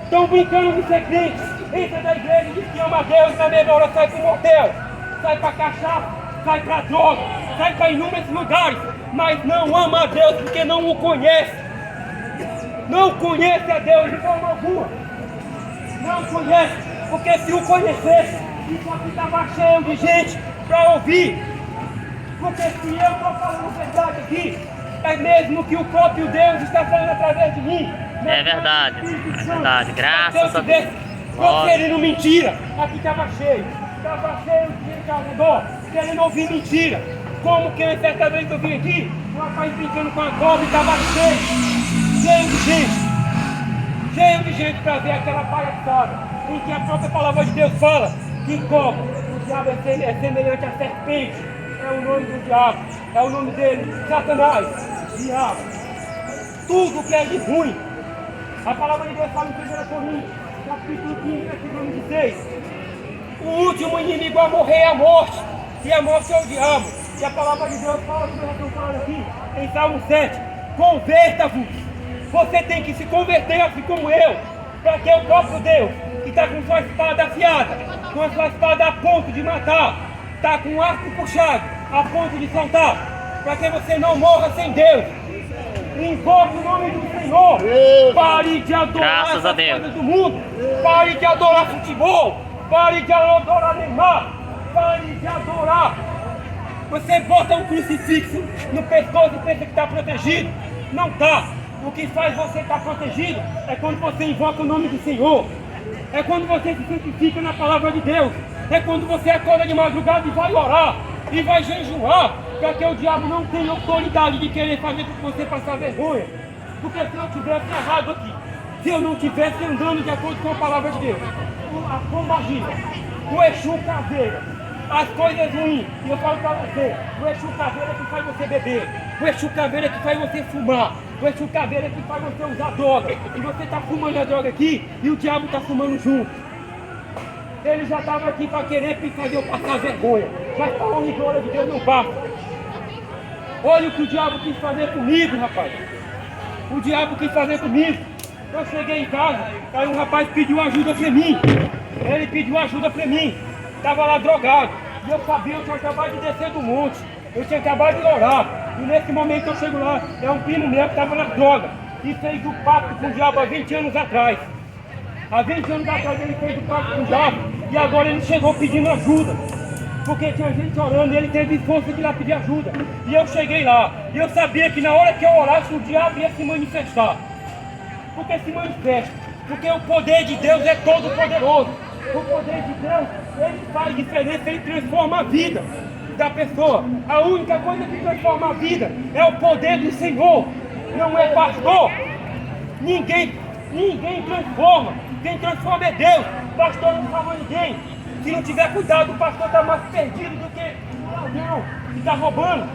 Estão brincando de ser crente. Entra da igreja e diz que ama a Deus, na mesma hora sai para o motel, sai para cachaça, sai para droga, sai para inúmeros lugares, mas não ama a Deus porque não o conhece. Não conhece a Deus de forma alguma. Não conhece, porque se o conhecesse, isso aqui estava cheio de gente para ouvir. Porque se eu estou falando verdade aqui, é mesmo que o próprio Deus está falando através de mim. É verdade, é verdade. Graças a Deus. Proferindo mentira, aqui estava cheio de gente ao redor, querendo ouvir mentira. Como que certa vez eu vim aqui, um rapaz brincando com a cobra e estava cheio de gente para ver aquela palhaçada, em que a própria palavra de Deus fala que cobra, o diabo é semelhante à serpente, é o nome do diabo, é o nome dele, Satanás, diabo, tudo que é de ruim. A palavra de Deus fala em 1 Coríntios, capítulo 15, versículo 16. O último inimigo a morrer é a morte, e a morte é o diabo. E a palavra de Deus fala, como eu estou falando aqui, em Salmo 7, converta-vos. Você tem que se converter assim como eu, para que o próprio Deus, que está com sua espada afiada, com a sua espada a ponto de matar, está com o arco puxado, a ponto de soltar, para que você não morra sem Deus. Invoque o nome do Senhor. Pare de adorar as coisas do mundo. Pare de adorar futebol. Pare de adorar Neymar. Pare de adorar. Você bota um crucifixo no pescoço e pensa que está protegido. Não está. O que faz você estar protegido é quando você invoca o nome do Senhor. É quando você se santifica na palavra de Deus. É quando você acorda de madrugada e vai orar. E vai jejuar. Porque o diabo não tem autoridade de querer fazer com você passar vergonha. Porque se eu tivesse errado aqui, se eu não estivesse andando de acordo com a palavra de Deus, a pombagira, o Exu caveira, as coisas ruins, e eu falo para você, o Exu caveira que faz você beber, o Exu caveira que faz você fumar, o Exu caveira que faz você usar droga, e você está fumando a droga aqui, e o diabo está fumando junto. Ele já estava aqui para querer fazer eu passar vergonha, mas para a honra e glória de Deus não basta. Olha o que o diabo quis fazer comigo, rapaz. O diabo quis fazer comigo. Eu cheguei em casa, aí um rapaz pediu ajuda para mim. Ele pediu ajuda para mim. Estava lá drogado. E eu sabia, eu tinha acabado de descer do monte. Eu tinha acabado de orar. E nesse momento eu chego lá, é um primo meu que estava na droga. E fez o pacto com o diabo há 20 anos atrás. Há 20 anos atrás ele fez o pacto com o diabo. E agora ele chegou pedindo ajuda. Porque tinha gente orando e ele teve força de ir lá pedir ajuda. E eu cheguei lá. E eu sabia que na hora que eu orasse o diabo ia se manifestar. Porque se manifesta. Porque o poder de Deus é todo poderoso. O poder de Deus, ele faz diferença, ele transforma a vida da pessoa. A única coisa que transforma a vida é o poder do Senhor. Não é pastor. Ninguém transforma. Quem transforma é Deus. Pastor não salva ninguém. Se não tiver cuidado, o pastor está mais perdido do que o ladrão que está roubando.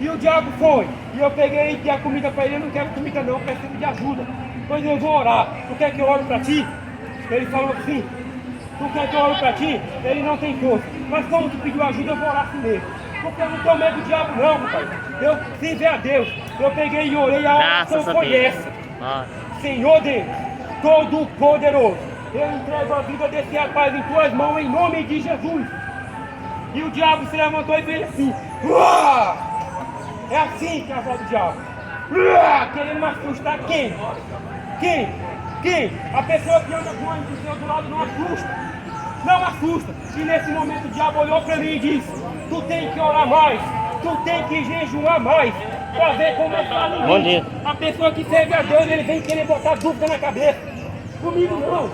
E o diabo foi. E eu peguei e dei a comida para ele. Eu não quero comida não, eu preciso de ajuda. Pois eu vou orar. Tu quer que eu ore para ti? Ele falou assim. Tu quer que eu ore para ti? Ele não tem força. Mas como tu pediu ajuda, eu vou orar assim mesmo. Porque eu não tenho medo do diabo não, rapaz. Eu servi a Deus. Eu peguei e orei a oração foi essa. Senhor Deus, todo poderoso, eu entrego a vida desse rapaz em tuas mãos em nome de Jesus. E o diabo se levantou e fez assim. Uá! É assim que é a voz do diabo. Uá! Querendo me assustar quem? Quem? A pessoa que anda com o Senhor do lado não assusta. Não assusta. E nesse momento o diabo olhou para mim e disse: tu tem que orar mais. Tu tem que jejuar mais. Para ver como é que tá ninguém. Bom dia. A pessoa que serve a Deus, ele vem querer botar dúvida na cabeça. Comigo não.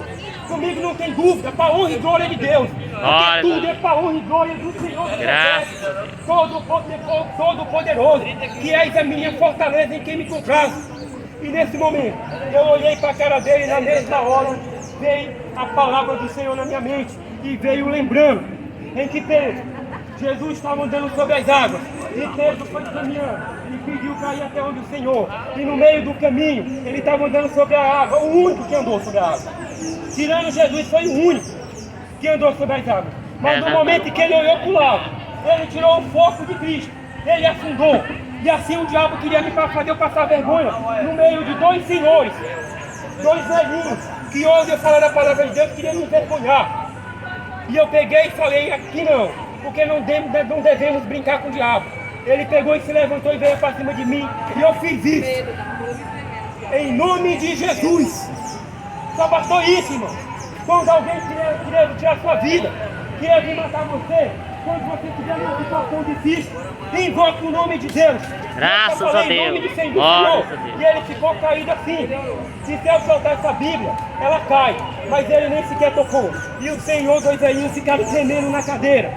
Comigo não tem dúvida, para honra e glória de Deus. Porque tudo é para honra e glória do Senhor. Todo poderoso, que és a minha fortaleza em quem me compraz. E nesse momento, eu olhei para a cara dele e na mesma hora veio a palavra do Senhor na minha mente. E veio lembrando em que Pedro, Jesus estava andando sobre as águas. E Pedro foi caminhando e pediu para ir até onde o Senhor. E no meio do caminho, ele estava andando sobre a água, o único que andou sobre a água. Tirando Jesus, foi o único que andou sobre as águas. Mas no momento em que ele olhou para o lado, ele tirou o foco de Cristo. Ele afundou. E assim o diabo queria me fazer eu passar vergonha no meio de dois senhores, dois velhinhos, que hoje eu falar da palavra de Deus, queria me envergonhar. E eu peguei e falei, aqui não, porque não devemos brincar com o diabo. Ele pegou e se levantou e veio para cima de mim, e eu fiz isso. Em nome de Jesus. Só bastou isso, irmão. Quando alguém queria tirar sua vida, queria vir matar você, quando você estiver numa situação difícil, invoque o nome de Deus. Graças a Deus. Em nome de Senhor. E ele ficou caído assim. Se eu soltar essa Bíblia, ela cai. Mas ele nem sequer tocou. E o Senhor, dois velhinhos, ficaram tremendo na cadeira.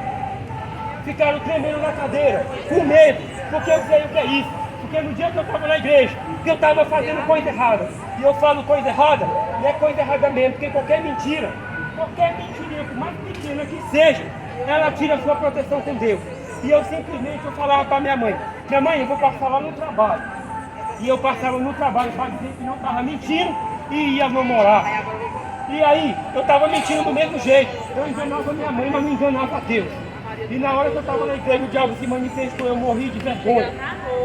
Ficaram tremendo na cadeira, com medo. Porque eu sei o que é isso. Porque no dia que eu estava na igreja, que eu estava fazendo coisa errada. E eu falo coisa errada, e é coisa errada mesmo. Porque qualquer mentira, por mais pequena que seja, ela tira a sua proteção com Deus. E eu simplesmente falava para minha mãe, eu vou passar lá no trabalho. E eu passava no trabalho para dizer que não estava mentindo e ia namorar. E aí, eu estava mentindo do mesmo jeito. Eu enganava minha mãe, mas não enganava Deus. E na hora que eu estava na igreja, o diabo se manifestou, eu morri de vergonha.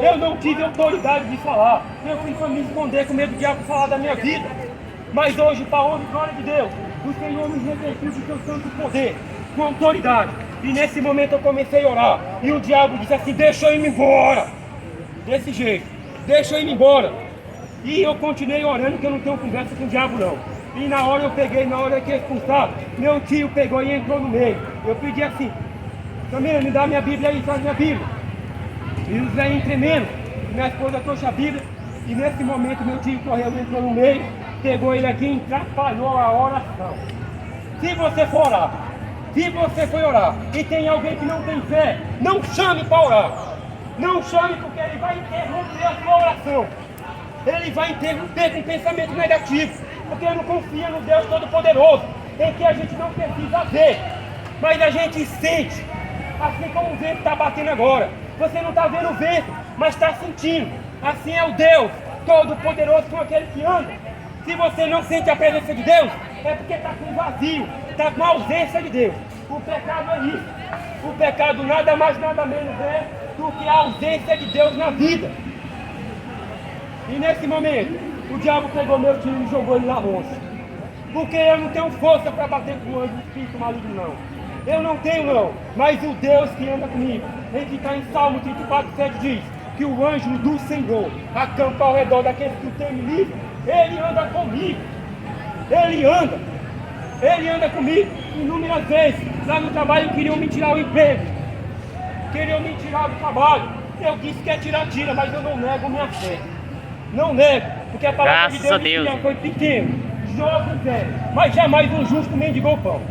Eu não tive autoridade de falar. Eu fui para me esconder com medo do diabo falar da minha vida. Mas hoje, para a honra e glória de Deus, o Senhor me revestiu do seu santo poder, com autoridade. E nesse momento eu comecei a orar. E o diabo disse assim, deixa eu ir embora. Desse jeito, deixa eu ir embora. E eu continuei orando, que eu não tenho conversa com o diabo não. E na hora eu peguei, na hora que eu expulsar, meu tio pegou e entrou no meio. Eu pedi assim, Camila, me dá minha Bíblia aí, traz minha Bíblia. E os velhinhos tremendo, minha esposa trouxe a Bíblia. E nesse momento meu tio correu, entrou no meio, pegou ele aqui e atrapalhou a oração. Se você for orar, se você for orar e tem alguém que não tem fé, não chame para orar. Não chame, porque ele vai interromper a sua oração. Ele vai interromper com pensamento negativo, porque ele não confia no Deus Todo-Poderoso, em que a gente não precisa ver, mas a gente sente, assim como o vento está batendo agora. Você não está vendo o vento, mas está sentindo. Assim é o Deus Todo-Poderoso com aquele que anda. Se você não sente a presença de Deus, é porque está com vazio, está com a ausência de Deus. O pecado é isso. O pecado nada mais, nada menos é do que a ausência de Deus na vida. E nesse momento, o diabo pegou meu tio e jogou ele lá longe. Porque eu não tenho força para bater com o anjo do espírito maligno, não. Eu não tenho, não. Mas o Deus que anda comigo, em que está em Salmo 34:7 diz que o anjo do Senhor acampa ao redor daqueles que o temem livre. Ele anda comigo. Ele anda comigo. Inúmeras vezes, lá no trabalho, queriam me tirar o emprego. Queriam me tirar do trabalho. Eu disse que é tira, mas eu não nego minha fé. Não nego, porque a palavra de Deus foi pequeno, jovem velho, mas jamais um justo mendigou pão.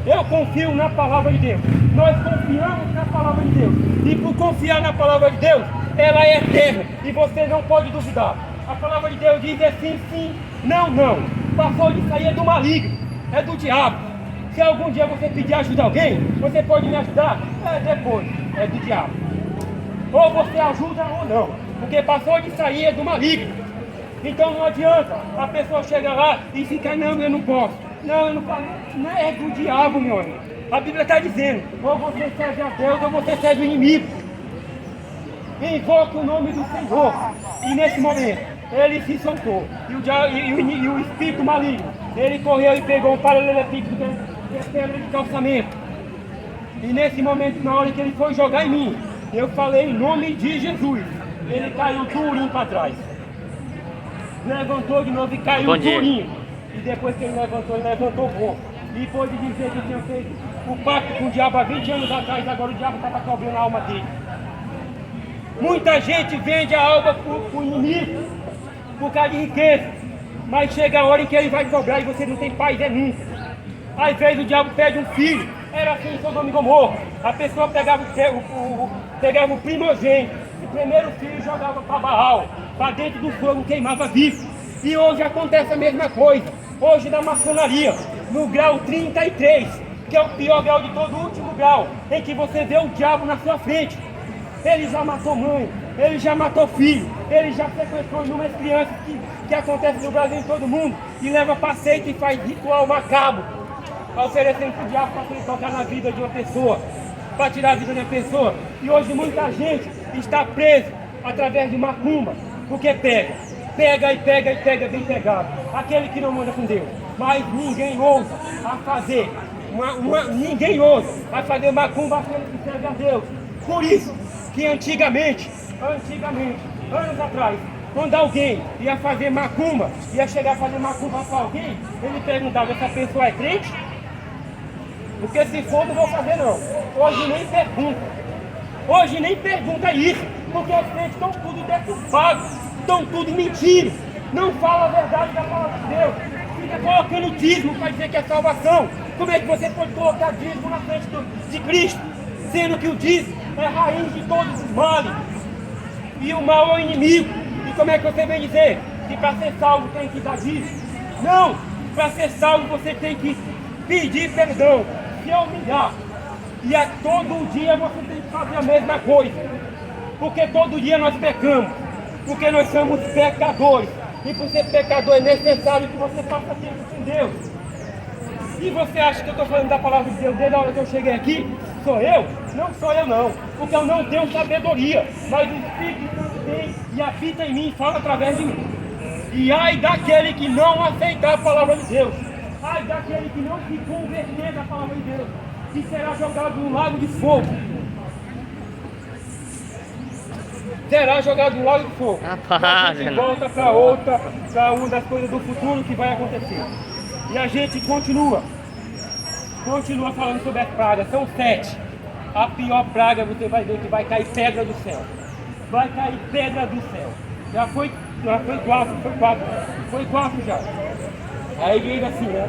Eu confio na palavra de Deus. Nós confiamos na palavra de Deus. E por confiar na palavra de Deus, ela é eterna e você não pode duvidar. A palavra de Deus diz é sim, sim, não, não. Passou disso aí é do maligno, é do diabo. Se algum dia você pedir ajuda a alguém, você pode me ajudar? É depois, é do diabo. Ou você ajuda ou não, porque passou disso aí é do maligno. Então não adianta a pessoa chegar lá e ficar, não, eu não posso. Não, eu não posso. Não é do diabo, meu amigo. A Bíblia está dizendo, ou você serve a Deus ou você serve o inimigo. Invoque o nome do Senhor. E nesse momento, ele se soltou. E o espírito maligno, ele correu e pegou um paralelepípedo que é pedra de calçamento. E nesse momento, na hora que ele foi jogar em mim, eu falei em nome de Jesus. Ele caiu durinho para trás. Levantou de novo e caiu durinho. E depois que ele levantou bom. E pôde dizer que tinha feito o pacto com o diabo há 20 anos atrás, agora o diabo estava cobrando a alma dele. Muita gente vende a alma para o inimigo por causa de riqueza. Mas chega a hora em que ele vai dobrar e você não tem paz, nunca. Às vezes o diabo pede um filho. Era assim em Sodoma e Gomorra. A pessoa pegava o primogênito, o primeiro filho, jogava para Baal, para dentro do fogo, queimava vivo. E hoje acontece a mesma coisa. Hoje na maçonaria, no grau 33, que é o pior grau de todo, o último grau, em que você vê o diabo na sua frente. Ele já matou mãe, ele já matou filho, ele já sequestrou inúmeras crianças que acontece no Brasil em todo mundo, e leva para seita e faz ritual macabro, oferecendo para o diabo para ele tocar na vida de uma pessoa, para tirar a vida de uma pessoa. E hoje muita gente está presa através de macumba, porque pega bem pegado, aquele que não manda com Deus. Mas ninguém ousa a fazer, ninguém ousa a fazer macumba aquele que serve a Deus. Por isso que antigamente, anos atrás, quando alguém ia fazer macumba, ia chegar a fazer macumba para alguém, ele perguntava: essa pessoa é crente? Porque se for, não vou fazer não. Hoje nem pergunta isso, porque os crentes estão tudo deturpados, estão tudo mentindo, não fala a verdade da palavra de Deus, fica colocando dízimo para dizer que é salvação. Como é que você pode colocar dízimo na frente de Cristo, sendo que o dízimo é a raiz de todos os males, e o mal é o inimigo? E como é que você vem dizer que para ser salvo tem que dar dízimo? Não! Para ser salvo você tem que pedir perdão, se humilhar. E a todo dia você tem que fazer a mesma coisa. Porque todo dia nós pecamos. Porque nós somos pecadores. E por ser pecador é necessário que você faça tempo com Deus. E você acha que eu estou falando da palavra de Deus desde a hora que eu cheguei aqui? Sou eu? Não sou eu não. Porque eu não tenho sabedoria. Mas o Espírito Santo tem e habita em mim e fala através de mim. E ai daquele que não aceitar a palavra de Deus. Ai daquele que não se converter na palavra de Deus, que será jogado no lago de fogo. Será jogado no lago de fogo. Rapaz, a gente volta para uma das coisas do futuro que vai acontecer. E a gente continua falando sobre as pragas. São 7. A pior praga você vai ver que vai cair pedra do céu. Vai cair pedra do céu. Já foi 4, foi 4 já. Aí diz assim, né?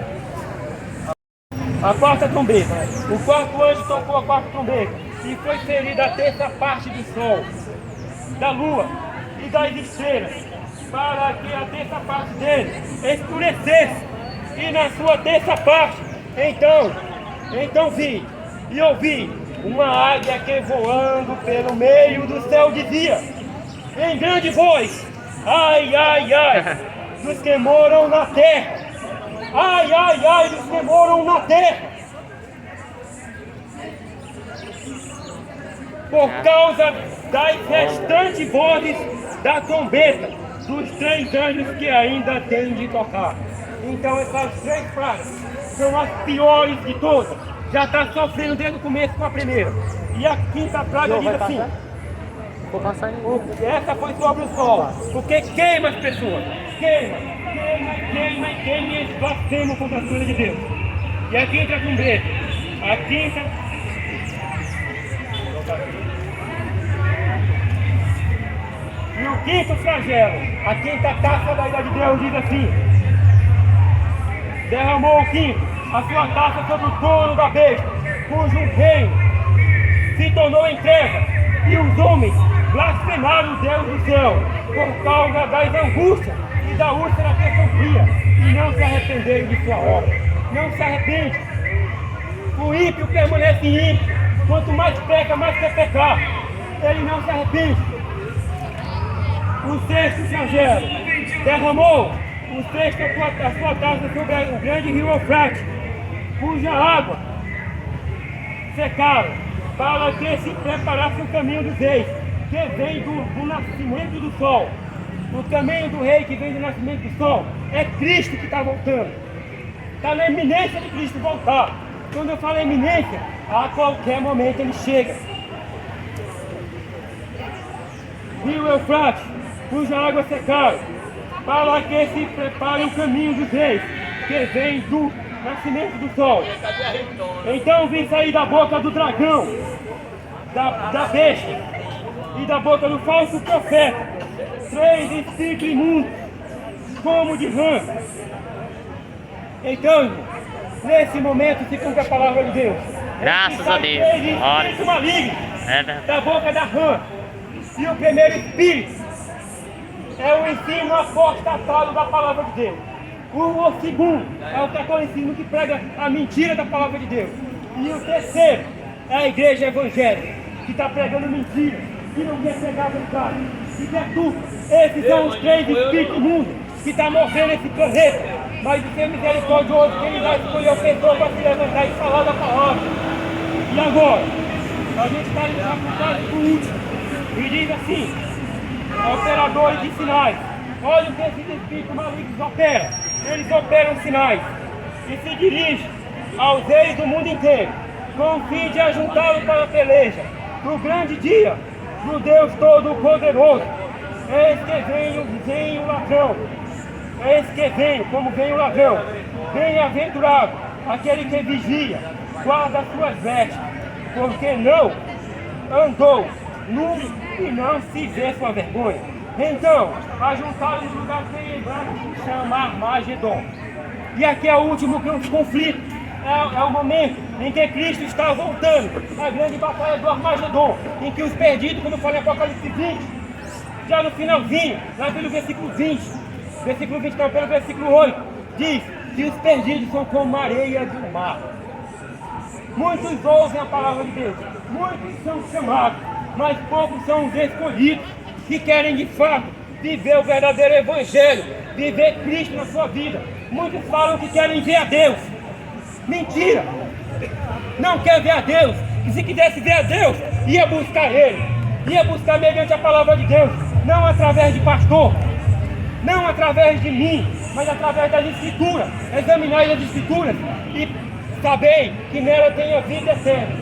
A quarta trombeta. O quarto anjo tocou a quarta trombeta e foi ferida a terça parte do sol, da lua e das estrelas, para que a terça parte dele escurecesse. E na sua terça parte, então vi e ouvi uma águia que voando pelo meio do céu dizia, em grande voz: ai, ai, ai, dos que moram na terra. Ai, ai, ai, dos que moram na terra. Por causa das restantes vozes da trombeta, dos 3 anjos que ainda têm de tocar. Então essas 3 pragas são as piores de todas. Já está sofrendo desde o começo com a primeira. E a quinta praga diz assim: essa foi sobre o sol, porque queima as pessoas. Queima e eles blasfemam contra as coisas de Deus. E aqui entra a trombeta. A quinta. E o quinto flagelo, a quinta taça da ira de Deus diz assim: derramou o quinto a sua taça sobre o trono da besta, cujo reino se tornou em trevas, e os homens blasfemaram o Deus do céu, por causa das angústias e da úlcera que sofria, e não se arrependeram de sua obra. Não se arrepende. O ímpio permanece ímpio. Quanto mais peca, mais quer pecar. Ele não se arrepende. O sexto flagelo derramou o sexto a sua taça sobre o grande rio Eufrates, cuja água secaram, para que se preparasse o caminho dos reis, que vem do nascimento do sol. O caminho do rei que vem do nascimento do sol é Cristo que está voltando. Está na iminência de Cristo voltar. Quando eu falo iminência, a qualquer momento ele chega. Rio Eufrates, cuja água secaram, para que se prepare o caminho dos reis, que vem do nascimento do sol. Então vi sair da boca do dragão, da besta, e da boca do falso profeta, 3 espíritos imundos, como de rã. Então, irmão, nesse momento se cumpre a palavra de Deus. Graças a Deus. Espírito maligno É verdade. da boca da rã. E o primeiro espírito é o ensino apostatado da palavra de Deus. O segundo é o catolicismo que prega a mentira da palavra de Deus. E o terceiro é a igreja evangélica, que está pregando mentira, que não quer pregar a verdade, que quer tudo. Esses são os três espíritos do mundo que estão morrendo nesse planeta. Mas de ser misericordioso, que ele vai escolher a pessoa para se levantar e falar da palavra. E agora, a gente está indo para o caso último. E diz assim: operadores de sinais. Olha o que esses espíritos malignos operam. Eles operam sinais e se dirigem aos reis do mundo inteiro, com o fim de ajuntá-los para a peleja do grande dia do Deus Todo-Poderoso. Eis que vem o ladrão. Eis que vem, como vem o ladrão. Bem-aventurado aquele que vigia, guarda as suas vestes, porque não andou nu e não se vê sua vergonha. Então, ajuntaram no lugar que chama Armagedon. E aqui é o último conflito. É o momento em que Cristo está voltando. A grande batalha do Armagedon, em que os perdidos, como eu falei em Apocalipse 20, já no finalzinho, lá pelo versículo 20, versículo 20 não, pelo versículo 8, diz que os perdidos são como a areia do mar. Muitos ouvem a palavra de Deus, muitos são chamados, mas poucos são os escolhidos, que querem de fato viver o verdadeiro evangelho, viver Cristo na sua vida. Muitos falam que querem ver a Deus. Mentira! Não quer ver a Deus, que se quisesse ver a Deus, ia buscar Ele, ia buscar mediante a palavra de Deus, não através de pastor, não através de mim, mas através das Escrituras. Examinai as Escrituras e sabei que nela tem a vida eterna.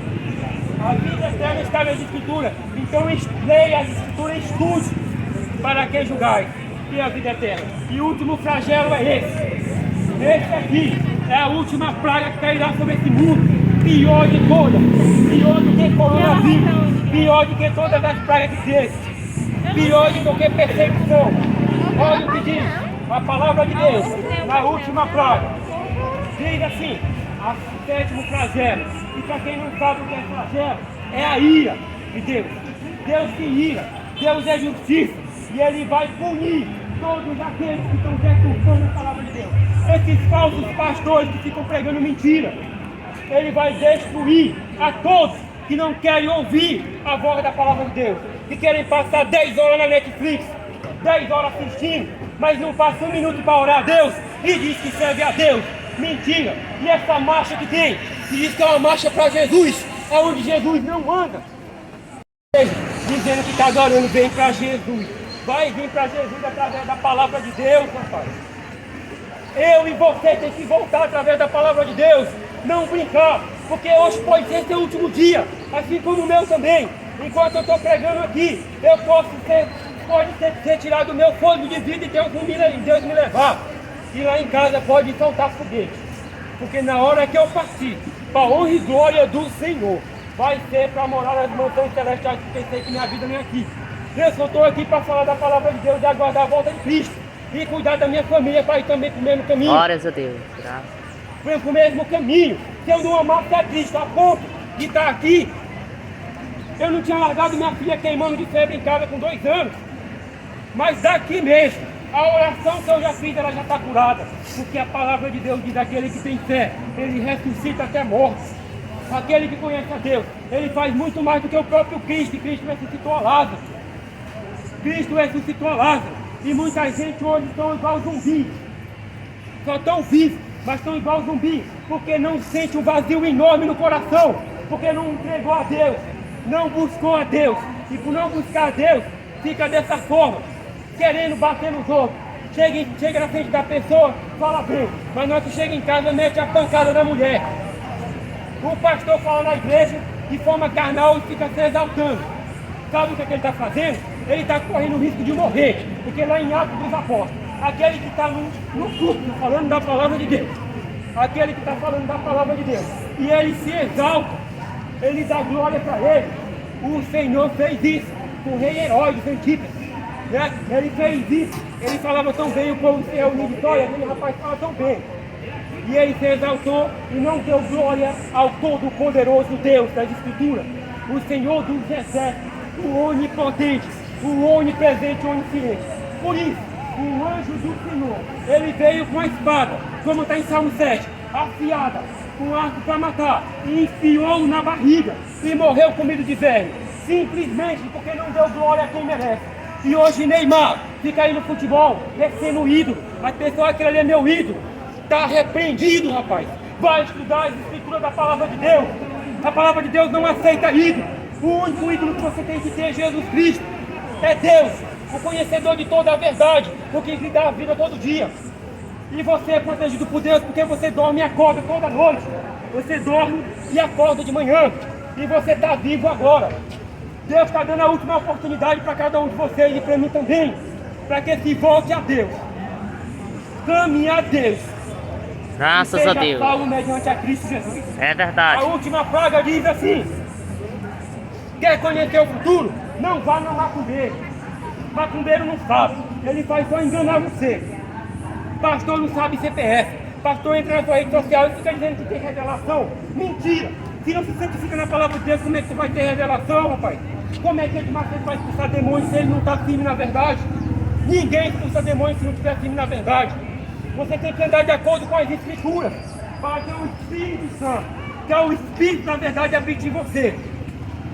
A vida eterna está nas Escrituras. Então leia as Escrituras e estude para que julgai e a vida eterna. E o último flagelo é esse. Esse aqui é a última praga que cairá sobre esse mundo. Pior de todas. Pior do que coronavírus. Pior do que todas as pragas que existem. Pior do que perseguição. Olha o que diz a palavra de Deus na última praga. Diz assim: a sétimo flagelo. E para quem não sabe o que é flagelo, é a ira de Deus. Deus se ira, Deus é justiça, e Ele vai punir todos aqueles que estão deturpando a palavra de Deus. Esses falsos pastores que ficam pregando mentira, Ele vai destruir a todos que não querem ouvir a voz da palavra de Deus, que querem passar 10 horas na Netflix, 10 horas assistindo, mas não passa um minuto para orar a Deus e diz que serve a Deus. Mentira! E essa marcha que tem, que diz que é uma marcha para Jesus, aonde Jesus não anda. Dizendo que está adorando, vem para Jesus. Vai vir para Jesus através da palavra de Deus, rapaz. Eu e você tem que voltar através da palavra de Deus. Não brincar, porque hoje pode ser seu último dia, assim como o meu também. Enquanto eu estou pregando aqui, eu pode ser tirado do meu fôlego de vida e Deus me levar. E lá em casa pode soltar foguete. Porque na hora que eu partir, para a honra e glória do Senhor, vai ser para morar nas montanhas celestiais, porque pensei que minha vida não é aqui. Eu só estou aqui para falar da palavra de Deus e aguardar a volta de Cristo. E cuidar da minha família para ir também para o mesmo caminho. Glórias a Deus. Graças. Para o mesmo caminho. Se eu não amasse a Cristo a ponto de estar aqui, eu não tinha largado minha filha queimando de febre em casa com 2 anos. Mas daqui mesmo, a oração que eu já fiz, ela já está curada. Porque a palavra de Deus diz: aquele que tem fé, ele ressuscita até morto. Aquele que conhece a Deus, ele faz muito mais do que o próprio Cristo. E Cristo ressuscitou a Lázaro. Cristo ressuscitou a Lázaro. E muita gente hoje estão igual zumbis. Só estão vivos, mas estão igual zumbis. Porque não sente um vazio enorme no coração. Porque não entregou a Deus. Não buscou a Deus. E por não buscar a Deus, fica dessa forma, querendo bater nos outros. Chega na frente da pessoa, fala bem. Mas na hora que chega em casa, mete a pancada da mulher. O pastor fala na igreja de forma carnal e fica se exaltando. Sabe o que ele está fazendo? Ele está correndo o risco de morrer. Porque lá em Atos dos Apóstolos, aquele que está no culto falando da palavra de Deus, aquele que está falando da palavra de Deus, e ele se exalta, ele dá glória para ele. O Senhor fez isso com o rei Herodes Antipas. né? Ele fez isso, ele falava tão bem, o povo se reuniu de glória, aquele rapaz fala tão bem. E ele se exaltou e não deu glória ao Todo-Poderoso Deus das Escrituras, o Senhor dos Exércitos, o Onipotente, o Onipresente, o Onisciente. Por isso, o anjo do Senhor, ele veio com a espada, como está em Salmo 7, afiada, com arco para matar, e enfiou na barriga, e morreu comido de verme, simplesmente porque não deu glória a quem merece. E hoje Neymar fica aí no futebol, sendo ídolo, as pessoas que ele é meu ídolo, está repreendido, rapaz. Vai estudar as escrituras da palavra de Deus. A palavra de Deus não aceita ídolo. O único ídolo que você tem que ter é Jesus Cristo. É Deus, o conhecedor de toda a verdade, o que lhe dá a vida todo dia. E você é protegido por Deus porque você dorme e acorda toda noite. Você dorme e acorda de manhã. E você está vivo agora. Deus está dando a última oportunidade para cada um de vocês e para mim também. Para que se volte a Deus. Clame a Deus. Graças a Deus. Salvo mediante a Cristo Jesus. É verdade. A última praga diz assim: quer conhecer o futuro? Não vá no macumbeiro. Macumbeiro não sabe. Ele faz só enganar você. Pastor não sabe CPF. Pastor entra na sua rede social e fica dizendo que tem revelação. Mentira! Se não se santifica na palavra de Deus, como é que você vai ter revelação, rapaz? Como é que ele vai expulsar demônios se ele não está firme na verdade? Ninguém expulsa demônios se não estiver firme na verdade. Você tem que andar de acordo com as Escrituras, para que o Espírito Santo, que é o Espírito da verdade, habite em você,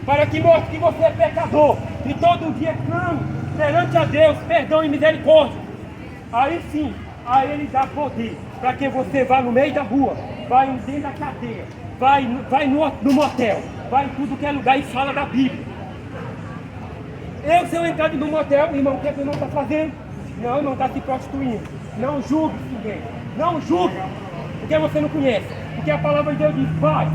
para que mostre que você é pecador e todo dia clame perante a Deus perdão e misericórdia. Aí sim, a Ele dá poder para que você vá no meio da rua, vá dentro da cadeia, vai no motel, vai em tudo que é lugar e fala da Bíblia. Se eu entrar no motel, irmão, o que é que o irmão está fazendo? Não, irmão, está se prostituindo. Não julgue ninguém. Não julgue, porque você não conhece. Porque a palavra de Deus diz: vai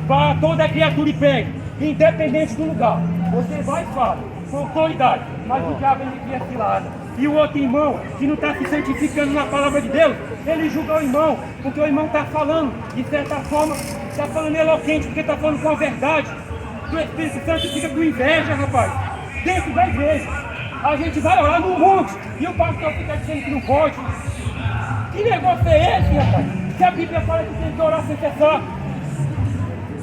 a toda criatura e pregue, independente do lugar. Você vai e fala, com autoridade. Mas o diabo ele cria cilada. E o outro irmão, que não está se santificando na palavra de Deus, ele julga o irmão, porque o irmão está falando, de certa forma, está falando eloquente, porque está falando com a verdade. O Espírito Santo fica com inveja, rapaz, dentro da igreja. A gente vai orar no monte e o pastor fica dizendo que não pode. Que negócio é esse, rapaz? Se a Bíblia fala que tem que orar sem cessar.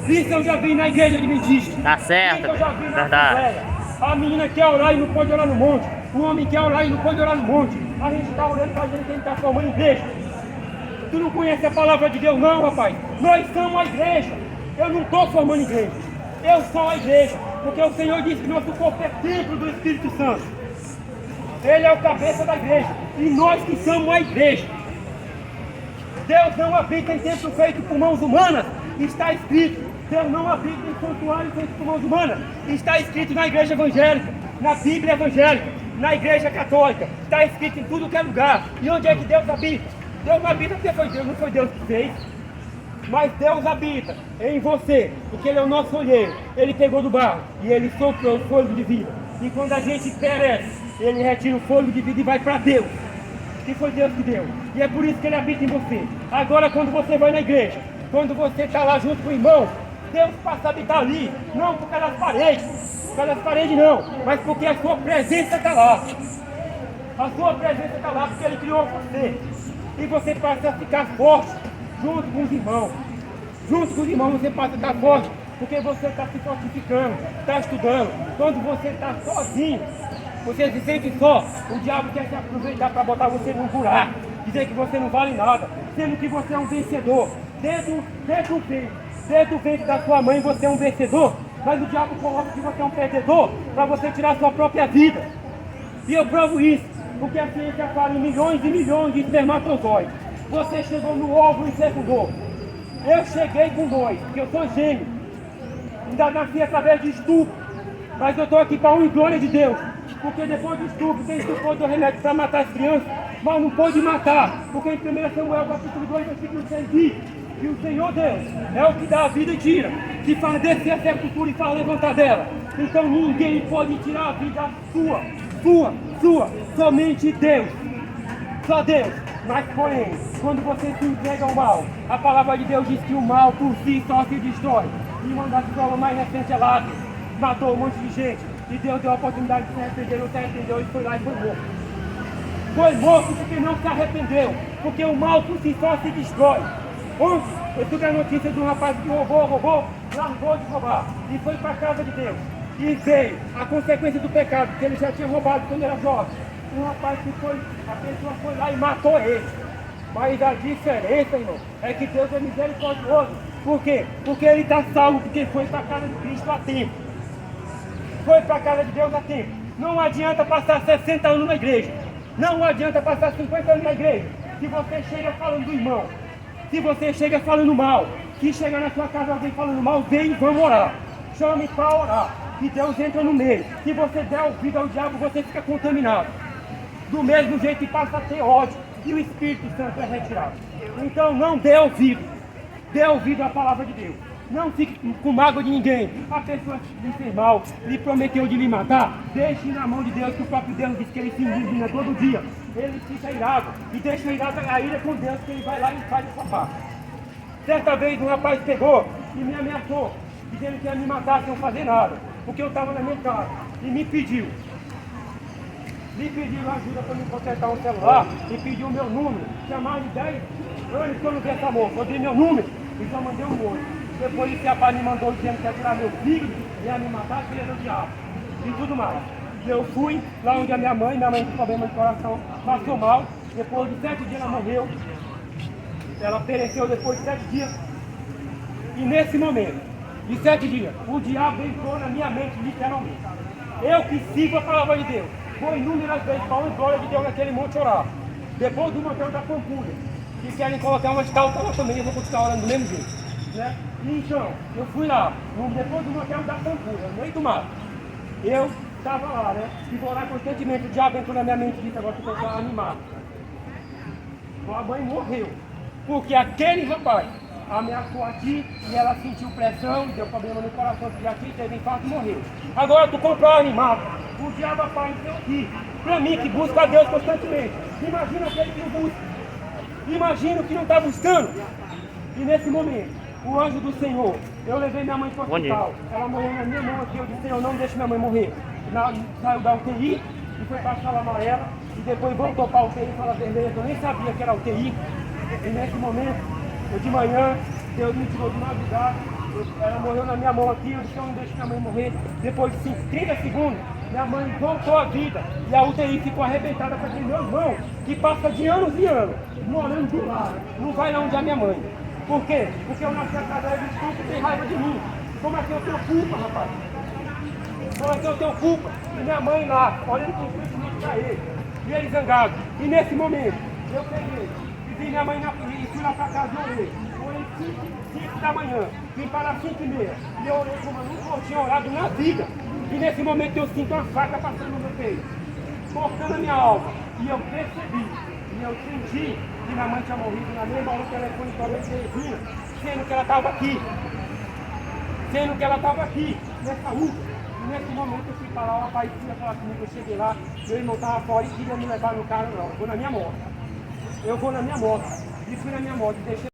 Isso eu já vi na igreja de Adventista. Tá certo, isso eu já vi na verdade. Assembleia. A menina quer orar e não pode orar no monte. O homem quer orar e não pode orar no monte. A gente está orando para gente que está formando igreja. Tu não conhece a palavra de Deus não, rapaz. Nós somos a igreja. Eu não estou formando igreja. Eu sou a igreja. Porque o Senhor disse que nosso corpo é templo do Espírito Santo. Ele é o cabeça da igreja. E nós que somos a igreja. Deus não habita em templo feito por mãos humanas. Está escrito. Deus não habita em santuário feito por mãos humanas. Está escrito na igreja evangélica, na Bíblia evangélica, na igreja católica. Está escrito em tudo que é lugar. E onde é que Deus habita? Deus não habita porque foi Deus, não foi Deus que fez. Mas Deus habita em você, porque Ele é o nosso olheiro. Ele pegou do barro e Ele soprou o fôlego de vida. E quando a gente perece, Ele retira o fôlego de vida e vai para Deus. Que foi Deus que deu. E é por isso que Ele habita em você. Agora quando você vai na igreja, quando você está lá junto com o irmão, Deus passa a habitar ali, não por causa das paredes não, mas porque a sua presença está lá. A sua presença está lá porque Ele criou você. E você passa a ficar forte junto com os irmãos. Junto com os irmãos você passa a estar forte, porque você está se fortificando, está estudando. Quando você está sozinho, você se sente só, o diabo quer se aproveitar para botar você num buraco, dizer que você não vale nada, sendo que você é um vencedor. Desde o ventre da sua mãe você é um vencedor, mas o diabo coloca que você é um perdedor para você tirar a sua própria vida. E eu provo isso, porque a ciência fala em milhões e milhões de espermatozoides. Você chegou no ovo e fecundou. Eu cheguei com 2, porque eu sou gêmeo. Ainda nasci através de estupro, mas eu estou aqui para a honra e glória de Deus. Porque depois do estupro, tem estupro do remédio para matar as crianças, mas não pode matar, porque em 1 Samuel capítulo 2, versículo 6 diz que o Senhor Deus é o que dá a vida e tira, que faz descer a sepultura e faz levantar dela. Então ninguém pode tirar a vida sua, somente Deus, só Deus. Mas porém, quando você se entrega ao mal, a palavra de Deus diz que o mal por si só se destrói. E uma das provas mais recentes é Lázaro, matou um monte de gente. E Deus deu a oportunidade de se arrepender, não se arrependeu e foi lá e foi morto. Foi morto porque não se arrependeu, porque o mal por si só se destrói. Ontem, eu tive a notícia de um rapaz que roubou, largou de roubar e foi para a casa de Deus. E veio a consequência do pecado, que ele já tinha roubado quando era jovem. Um rapaz que a pessoa foi lá e matou ele. Mas a diferença, irmão, é que Deus é misericordioso. Por quê? Porque ele está salvo, porque foi para a casa de Cristo a tempo. Foi para a casa de Deus a tempo. Não adianta passar 60 anos na igreja. Não adianta passar 50 anos na igreja. Se você chega falando do irmão, se você chega falando mal, se chega na sua casa alguém falando mal, vem e vamos orar. Chame para orar. Que Deus entra no meio. Se você der ouvido ao diabo, você fica contaminado. Do mesmo jeito que passa a ter ódio. E o Espírito Santo é retirado. Então não dê ouvido. Dê ouvido à palavra de Deus. Não fique com mágoa de ninguém. A pessoa lhe fez mal, lhe prometeu de lhe matar. Deixe na mão de Deus, que o próprio Deus diz que ele se indigna todo dia. Ele fica irado. E deixa irado a ira com Deus, que ele vai lá e faz a sua parte. Certa vez um rapaz pegou e me ameaçou, dizendo que ia me matar sem eu fazer nada. Porque eu estava na minha casa. E me pediu ajuda para me consertar um celular e pediu o meu número. Tinha mais de 10 anos que eu não vi essa moça. Eu dei meu número e só mandei um outro. Depois esse rapaz me mandou dizendo que ia tirar meu filho, ia me matar, que ele era o diabo. E tudo mais. Eu fui lá onde a minha mãe com problema de coração, passou mal. Depois de 7 dias ela morreu. Ela pereceu depois de 7 dias. E nesse momento, de 7 dias, o diabo entrou na minha mente, literalmente. Eu que sigo a palavra de Deus. Foi inúmeras vezes para a glória de Deus naquele monte orar. Depois do motel da Pampulha, que querem colocar uma estátua lá também, eu vou continuar orando do mesmo jeito. Né? E então, eu fui lá, depois do motel da Pampulha, no meio do mato. Eu estava lá, né? E vou orar constantemente. O diabo entrou na minha mente e disse: agora você está animado. A mãe morreu. Porque aquele rapaz ameaçou aqui e ela sentiu pressão, deu problema no coração, que aqui teve infarto e morreu. Agora tu comprou animado. O diabo apareceu aqui, para mim que busca a Deus constantemente. Imagina aquele que não busca. Imagina o que não está buscando. E nesse momento, o anjo do Senhor, eu levei minha mãe para o hospital. Ela morreu na minha mão aqui. Eu disse: Senhor, não deixe minha mãe morrer. Saiu da UTI e foi para a sala amarela. E depois voltou para a UTI e sala vermelha. Eu nem sabia que era UTI. E nesse momento, eu de manhã, Deus me tirou de madrugada. Ela morreu na minha mão aqui. Eu disse: eu não deixo minha mãe morrer. Depois de 30 segundos, minha mãe voltou à vida e a UTI ficou arrebentada para aquele meu irmão, que passa de anos e anos, morando do lado. Não vai lá onde é minha mãe. Por quê? Porque eu nasci através de tudo que tem raiva de mim. Como é que eu tenho culpa, rapaz? Como é que eu tenho culpa? E minha mãe lá, olhando com frente para ele. E ele zangado. E nesse momento, eu peguei e vi minha mãe e fui lá para casa e orei. Orei 5 da manhã, vim para 5h30. E eu orei como eu nunca tinha orado na vida. E nesse momento eu sinto uma faca passando no meu peito, cortando a minha alma. E eu percebi, e eu senti que minha mãe tinha morrido na mesma hora que o telefone falou de Teresina, sendo que ela estava aqui. Sendo que ela estava aqui, nessa rua. E nesse momento eu fui para lá, o rapaz ia falar comigo, eu cheguei lá, meu irmão estava fora e queria me levar no carro. Não, eu vou na minha moto. Eu vou na minha moto. E fui na minha moto, deixei